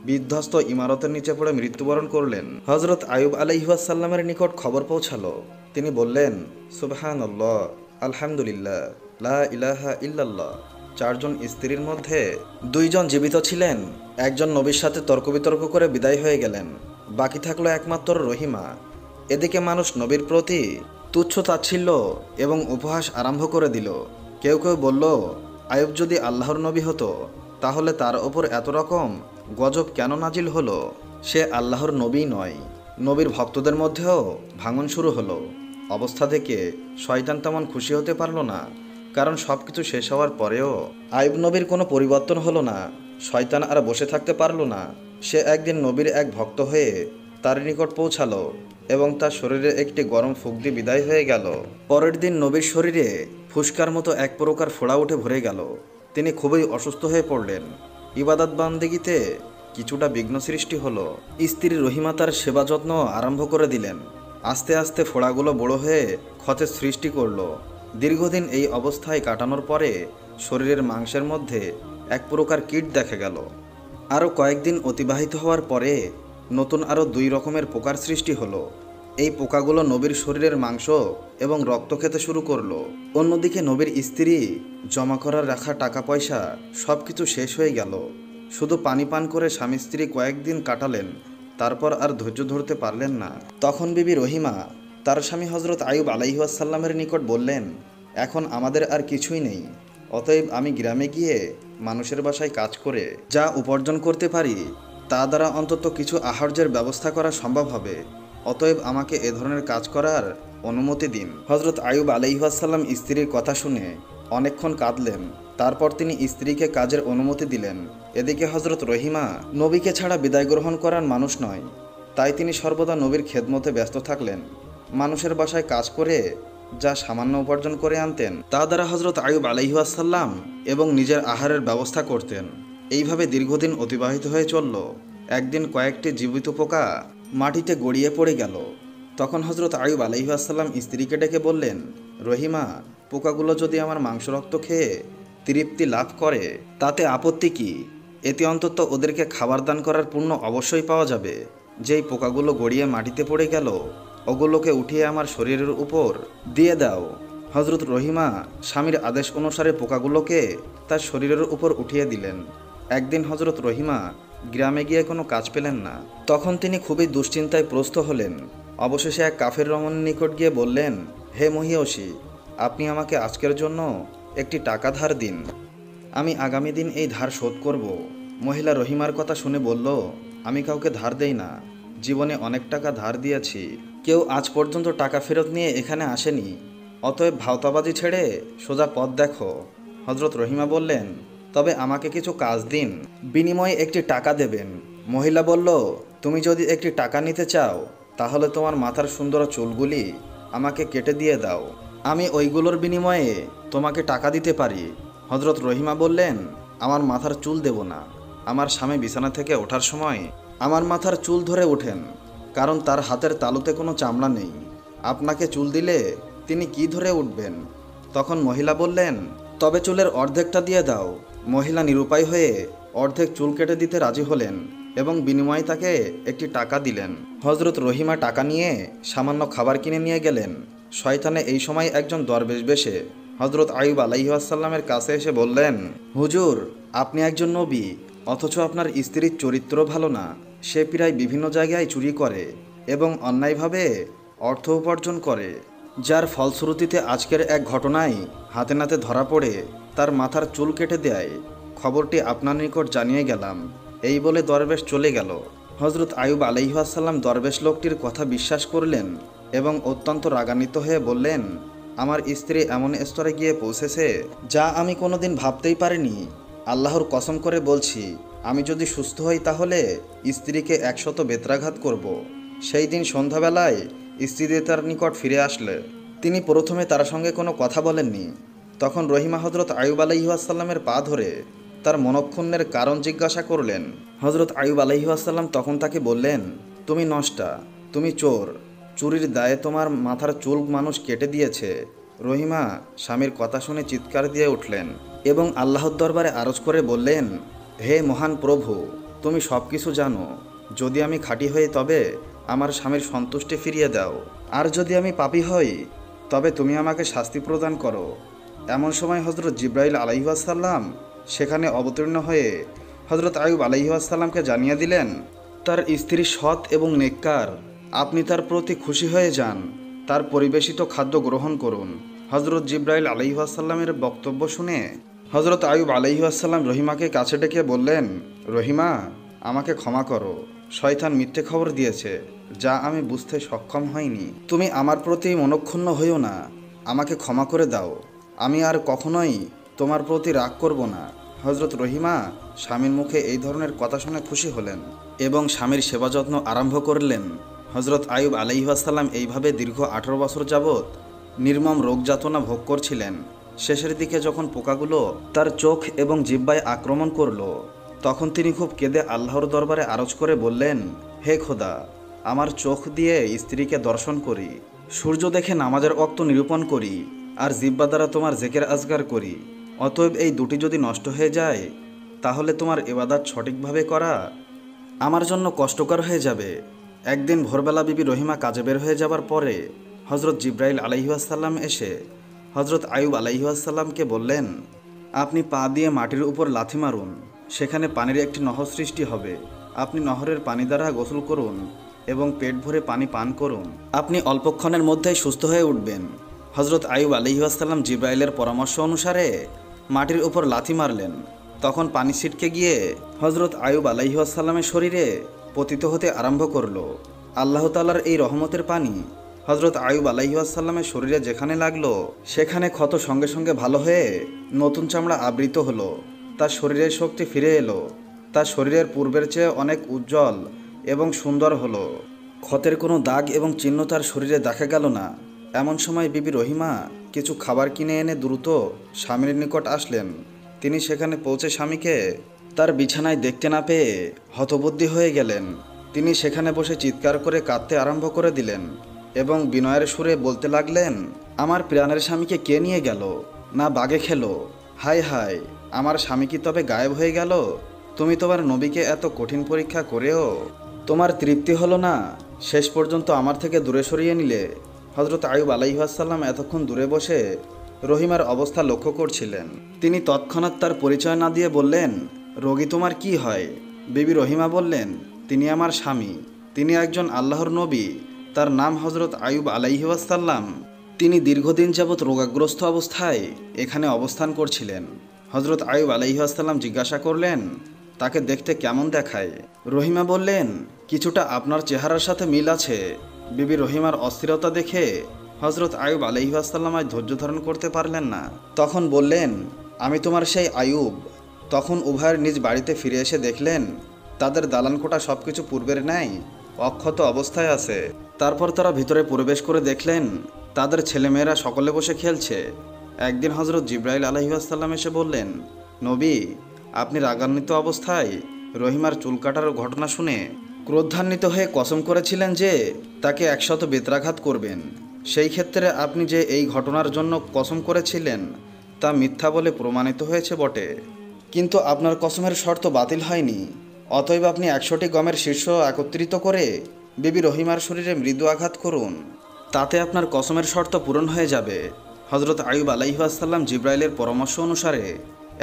বিধ্বস্ত ইমারতের নিচে পড়ে মৃত্যুবরণ করলেন। হজরত আয়ুব আলাইহিওয়াসাল্লামের নিকট খবর পৌঁছালো। তিনি বললেন, সুবহানাল্লাহ, আলহামদুলিল্লাহ, লা ইলাহা ইল্লাল্লাহ। চারজন স্ত্রীর মধ্যে দুইজন জীবিত ছিলেন। একজন নবীর সাথে তর্ক বিতর্ক করে বিদায় হয়ে গেলেন। বাকি থাকলো একমাত্র রহিমা। এদিকে মানুষ নবীর প্রতি তুচ্ছ তাচ্ছিল্য এবং উপহাস আরম্ভ করে দিল। কেউ কেউ বলল, আয়ুব যদি আল্লাহর নবী হতো তাহলে তার ওপর এত রকম গজব কেন নাজিল হলো? সে আল্লাহর নবী নয়। নবীর ভক্তদের মধ্যেও ভাঙন শুরু হলো। অবস্থা থেকে শয়তান তেমন খুশি হতে পারল না, কারণ সব কিছু শেষ হওয়ার পরেও আয়ুব নবীর কোনো পরিবর্তন হলো না। শয়তান আর বসে থাকতে পারল না। সে একদিন নবীর এক ভক্ত হয়ে তার নিকট পৌঁছালো এবং তার শরীরে একটি গরম ফুঁক দিয়ে বিদায় হয়ে গেল। পরের দিন নবীর শরীরে ফুসকার মতো এক প্রকার ফোড়া উঠে ভরে গেল। তিনি খুবই অসুস্থ হয়ে পড়লেন। ইবাদত বান্দেগীতে কিছুটা বিঘ্ন সৃষ্টি হলো। স্ত্রী রহিমা তার সেবা যত্ন আরম্ভ করে দিলেন। আস্তে আস্তে ফোড়াগুলো বড় হয়ে ক্ষতের সৃষ্টি করলো। দীর্ঘদিন এই অবস্থায় কাটানোর পরে শরীরের মাংসের মধ্যে এক প্রকার কীট দেখা গেল। আরও কয়েকদিন অতিবাহিত হওয়ার পরে নতুন আরও 2 রকমের পোকার সৃষ্টি হলো। এই পোকাগুলো নবীর শরীরের মাংস এবং রক্ত খেতে শুরু করলো। অন্যদিকে নবীর স্ত্রী জমা করা রাখা টাকা পয়সা সব কিছু শেষ হয়ে গেল। শুধু পানি পান করে স্বামী স্ত্রী কয়েকদিন কাটালেন, তারপর আর ধৈর্য ধরতে পারলেন না। তখন বিবি রহিমা তার স্বামী হজরত আয়ুব আলাইহিসসালামের নিকট বললেন, এখন আমাদের আর কিছুই নেই, অতএব আমি গ্রামে গিয়ে মানুষের বাসায় কাজ করে যা উপার্জন করতে পারি তা দ্বারা অন্তত কিছু আহার্যের ব্যবস্থা করা সম্ভব হবে। অতএব আমাকে এ ধরনের কাজ করার অনুমতি দিন। হজরত আয়ুব আলাইহিসসালাম স্ত্রীর কথা শুনে অনেকক্ষণ কাঁদলেন। তারপর তিনি স্ত্রীকে কাজের অনুমতি দিলেন। এদিকে হজরত রহিমা নবীকে ছাড়া বিদায় গ্রহণ করার মানুষ নয়, তাই তিনি সর্বদা নবীর খেদমতে ব্যস্ত থাকলেন। মানুষের বাসায় কাজ করে যা সামান্য উপার্জন করে আনতেন তা দ্বারা হজরত আয়ুব আলাইহিসসালাম এবং নিজের আহারের ব্যবস্থা করতেন। এইভাবে দীর্ঘদিন অতিবাহিত হয়ে চলল। একদিন কয়েকটি জীবিত পোকা মাটিতে গড়িয়ে পড়ে গেল। তখন হজরত আয়ুব আলাইহিসসালাম স্ত্রীকে ডেকে বললেন, রহিমা, পোকাগুলো যদি আমার মাংস রক্ত খেয়ে তৃপ্তি লাভ করে তাতে আপত্তি কি? এতে অন্তত ওদেরকে খাবার দান করার পুণ্য অবশ্যই পাওয়া যাবে। যেই পোকাগুলো গড়িয়ে মাটিতে পড়ে গেল ওগুলোকে উঠিয়ে আমার শরীরের উপর দিয়ে দাও। হজরত রহিমা স্বামীর আদেশ অনুসারে পোকাগুলোকে তার শরীরের উপর উঠিয়ে দিলেন। একদিন হজরত রহিমা গ্রামে গিয়ে কোনো কাজ পেলেন না। তখন তিনি খুবই দুশ্চিন্তায় প্রস্ত হলেন। অবশেষে এক কাফের রমণীর নিকট গিয়ে বললেন, হে মহিয়সী, আপনি আমাকে আজকের জন্য একটি টাকা ধার দিন, আমি আগামী দিন এই ধার শোধ করব। মহিলা রহিমার কথা শুনে বলল, আমি কাউকে ধার দেই না, জীবনে অনেক টাকা ধার দিয়েছি, কেউ আজ পর্যন্ত টাকা ফেরত নিয়ে এখানে আসেনি, অতএব ভাওতাবাজি ছেড়ে সোজা পথ দেখো। হজরত রহিমা বললেন, তবে আমাকে কিছু কাজ দিন, বিনিময়ে একটি টাকা দেবেন। মহিলা বলল, তুমি যদি একটি টাকা নিতে চাও তাহলে তোমার মাথার সুন্দর চুলগুলি আমাকে কেটে দিয়ে দাও, আমি ওইগুলোর বিনিময়ে তোমাকে টাকা দিতে পারি। হজরত রহিমা বললেন, আমার মাথার চুল দেব না। আমার স্বামী বিছানা থেকে ওঠার সময় আমার মাথার চুল ধরে ওঠেন, কারণ তার হাতের তালুতে কোনো চামড়া নেই। আপনাকে চুল দিলে তিনি কি ধরে উঠবেন? তখন মহিলা বললেন, তবে চুলের অর্ধেকটা দিয়ে দাও। মহিলা নিরুপায় হয়ে অর্ধেক চুল কেটে দিতে রাজি হলেন এবং বিনিময়ে তাকে একটি টাকা দিলেন। হজরত রহিমা টাকা নিয়ে সামান্য খাবার কিনে নিয়ে গেলেন। শয়তানে এই সময় একজন দরবেশ বেশে হজরত আয়ুব আলাইহিসসালামের কাছে এসে বললেন, হুজুর, আপনি একজন নবী, অথচ আপনার স্ত্রীর চরিত্র ভালো না। সে প্রায় বিভিন্ন জায়গায় চুরি করে এবং অন্যায়ভাবে অর্থ উপার্জন করে, যার ফলশ্রুতিতে আজকের এক ঘটনায় হাতে নাতে ধরা পড়ে তার মাথার চুল কেটে দেয়। খবরটি আপনার নিকট জানিয়ে গেলাম। এই বলে দরবেশ চলে গেল। হজরত আয়ুব আলাইহিসসালাম দরবেশ লোকটির কথা বিশ্বাস করলেন এবং অত্যন্ত রাগান্বিত হয়ে বললেন, আমার স্ত্রী এমন স্তরে গিয়ে পৌঁছেছে যা আমি কোনোদিন ভাবতেই পারিনি। আল্লাহর কসম করে বলছি, আমি যদি সুস্থ হই তাহলে স্ত্রীকে 100 বেত্রাঘাত করব। সেই দিন সন্ধ্যাবেলায় স্ত্রী তার নিকট ফিরে আসলে তিনি প্রথমে তার সঙ্গে কোনো কথা বলেননি। তখন রহিমা হজরত আয়ুব আলাইহিসসালামের পা ধরে তার মনক্ষুণ্ণের কারণ জিজ্ঞাসা করলেন। হজরত আয়ুব আলাইহিসসালাম তখন তাকে বললেন, তুমি নষ্টা, তুমি চোর, চুরির দায়ে তোমার মাথার চুল মানুষ কেটে দিয়েছে। রহিমা স্বামীর কথা শুনে চিৎকার দিয়ে উঠলেন এবং আল্লাহর দরবারে আরজ করে বললেন, হে মহান প্রভু, তুমি সব কিছু জানো। যদি আমি খাঁটি হই তবে আমার স্বামীর সন্তুষ্টি ফিরিয়ে দাও, আর যদি আমি পাপী হই তবে তুমি আমাকে শাস্তি প্রদান করো। এমন সময় হজরত জিব্রাইল আলাইহিসসালাম সেখানে অবতীর্ণ হয়ে হজরত আয়ুব আলাইহিসসালামকে জানিয়ে দিলেন, তার স্ত্রী সৎ এবং নেককার আপনি তার প্রতি খুশি হয়ে যান, তার পরিবেশিত খাদ্য গ্রহণ করুন। হজরত জিব্রাইল আলাইহিসসালামের বক্তব্য শুনে হজরত আয়ুব আলাইহিসসালাম রহিমাকে কাছে ডেকে বললেন, রহিমা, আমাকে ক্ষমা করো। শয়তান মিথ্যে খবর দিয়েছে, যা আমি বুঝতে সক্ষম হইনি। তুমি আমার প্রতি মনক্ষুণ্ণ হইও না, আমাকে ক্ষমা করে দাও। আমি আর কখনোই তোমার প্রতি রাগ করব না। হজরত রহিমা স্বামীর মুখে এই ধরনের কথা শুনে খুশি হলেন এবং স্বামীর সেবা যত্ন আরম্ভ করলেন। হজরত আয়ুব আলাইহিসসালাম এইভাবে দীর্ঘ 18 বছর যাবৎ নির্মম রোগ যাতনা ভোগ করছিলেন। শেষের দিকে যখন পোকাগুলো তার চোখ এবং জিহ্বায় আক্রমণ করলো, তখন তিনি খুব কেঁদে আল্লাহর দরবারে আরজ করে বললেন, হে খোদা, আমার চোখ দিয়ে স্ত্রীকে দর্শন করি, সূর্য দেখে নামাজের ওয়াক্ত নিরূপণ করি, আর জিহ্বা দ্বারা তোমার জেকের আজগার করি। অতএব এই দুটি যদি নষ্ট হয়ে যায়, তাহলে তোমার ইবাদত সঠিকভাবে করা আমার জন্য কষ্টকর হয়ে যাবে। একদিন ভোরবেলা বিবি রহিমা কাজে বের হয়ে যাবার পরে হজরত জিব্রাইল আলাইহিসসালাম এসে হজরত আয়ুব আলাইহিসসালামকে বললেন, আপনি পা দিয়ে মাটির উপর লাথি মারুন, সেখানে পানির একটি নহর সৃষ্টি হবে। আপনি নহরের পানি দ্বারা গোসল করুন এবং পেট ভরে পানি পান করুন। আপনি অল্পক্ষণের মধ্যেই সুস্থ হয়ে উঠবেন। হজরত আয়ুব আলাইহিসসালাম জিব্রাইলের পরামর্শ অনুসারে মাটির উপর লাথি মারলেন। তখন পানি ছিটকে গিয়ে হজরত আয়ুব আলাইহিসসালামের শরীরে পতিত হতে আরম্ভ করলো। আল্লাহ তাআলার এই রহমতের পানি হজরত আয়ুব আলাইহিসসালামের শরীরে যেখানে লাগলো, সেখানে ক্ষত সঙ্গে সঙ্গে ভালো হয়ে নতুন চামড়া আবৃত হলো। তার শরীরের শক্তি ফিরে এলো। তার শরীরের পূর্বের চেয়ে অনেক উজ্জ্বল এবং সুন্দর হলো। ক্ষতের কোনো দাগ এবং চিহ্ন তার শরীরে দেখা গেল না। এমন সময় বিবি রহিমা কিছু খাবার কিনে এনে দ্রুত স্বামীর নিকট আসলেন। তিনি সেখানে পৌঁছে স্বামীকে তার বিছানায় দেখতে না পেয়ে হতবুদ্ধি হয়ে গেলেন। তিনি সেখানে বসে চিৎকার করে কাঁদতে আরম্ভ করে দিলেন এবং বিনয়ের সুরে বলতে লাগলেন, আমার প্রাণের স্বামীকে কে নিয়ে গেল? না বাগে খেলো? হায় হায়, আমার স্বামী কি তবে গায়েব হয়ে গেল? তুমি তোমার নবীকে এত কঠিন পরীক্ষা করেও তোমার তৃপ্তি হলো না? শেষ পর্যন্ত আমার থেকে দূরে সরিয়ে নিলে। হজরত আয়ুব আলাইহিসসালাম এতক্ষণ দূরে বসে রহিমার অবস্থা লক্ষ্য করছিলেন। তিনি তৎক্ষণাৎ তার পরিচয় না দিয়ে বললেন, রোগী তোমার কি হয়? বিবি রহিমা বললেন, তিনি আমার স্বামী, তিনি একজন আল্লাহর নবী, তার নাম হজরত আয়ুব আলাইহিসসালাম। তিনি দীর্ঘদিন যাবৎ রোগাগ্রস্ত অবস্থায় এখানে অবস্থান করছিলেন। হজরত আয়ুব আলাইহিসসালাম জিজ্ঞাসা করলেন, তাকে দেখতে কেমন দেখায়? রহিমা বললেন, কিছুটা আপনার চেহারার সাথে মিল আছে। বিবি রহিমার অস্থিরতা দেখে হজরত আয়ুব আলাইহিসসালাম আর ধৈর্য ধারণ করতে পারলেন না। তখন বললেন, আমি তোমার সেই আয়ুব। তখন উভয়ের নিজ বাড়িতে ফিরে এসে দেখলেন তাদের দালানকোটা সব কিছু পূর্বের ন্যায় অক্ষত অবস্থায় আছে। তারপর তারা ভিতরে প্রবেশ করে দেখলেন তাদের ছেলেমেয়েরা সকলে বসে খেলছে। একদিন হজরত জিব্রাইল আলাইহিসসালাম এসে বললেন, নবী, আপনি রাগান্বিত অবস্থায় রহিমার চুল কাটার ঘটনা শুনে ক্রোধান্বিত হয়ে কসম করেছিলেন যে তাকে 100 বেত্রাঘাত করবেন। সেই ক্ষেত্রে আপনি যে এই ঘটনার জন্য কসম করেছিলেন তা মিথ্যা বলে প্রমাণিত হয়েছে বটে, কিন্তু আপনার কসমের শর্ত বাতিল হয়নি। অতএব আপনি 100টি গমের শীর্ষ একত্রিত করে বিবি রহিমার শরীরে মৃদু আঘাত করুন, তাতে আপনার কসমের শর্ত পূরণ হয়ে যাবে। হজরত আয়ুব আলাইহিসসালাম জিব্রাইলের পরামর্শ অনুসারে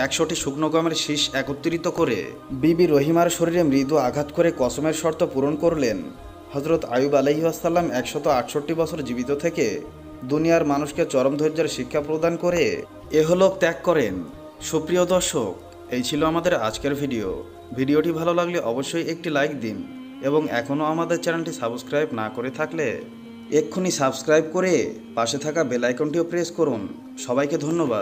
100টি শুকনো গমের শীষ একত্রিত করে বিবি রহিমার শরীরে মৃদু আঘাত করে কসমের শর্ত পূরণ করলেন। হজরত আয়ুব আলাইহিসসালাম 168 বছর জীবিত থেকে দুনিয়ার মানুষকে চরম ধৈর্যের শিক্ষা প্রদান করে এহলোক ত্যাগ করেন। সুপ্রিয় দর্শক, এই ছিল আমাদের আজকের ভিডিও। ভিডিওটি ভালো লাগলে অবশ্যই একটি লাইক দিন এবং এখনও আমাদের চ্যানেলটি সাবস্ক্রাইব না করে থাকলে এক্ষুনি সাবস্ক্রাইব করে পাশে থাকা বেল আইকনটিও প্রেস করুন। সবাইকে ধন্যবাদ।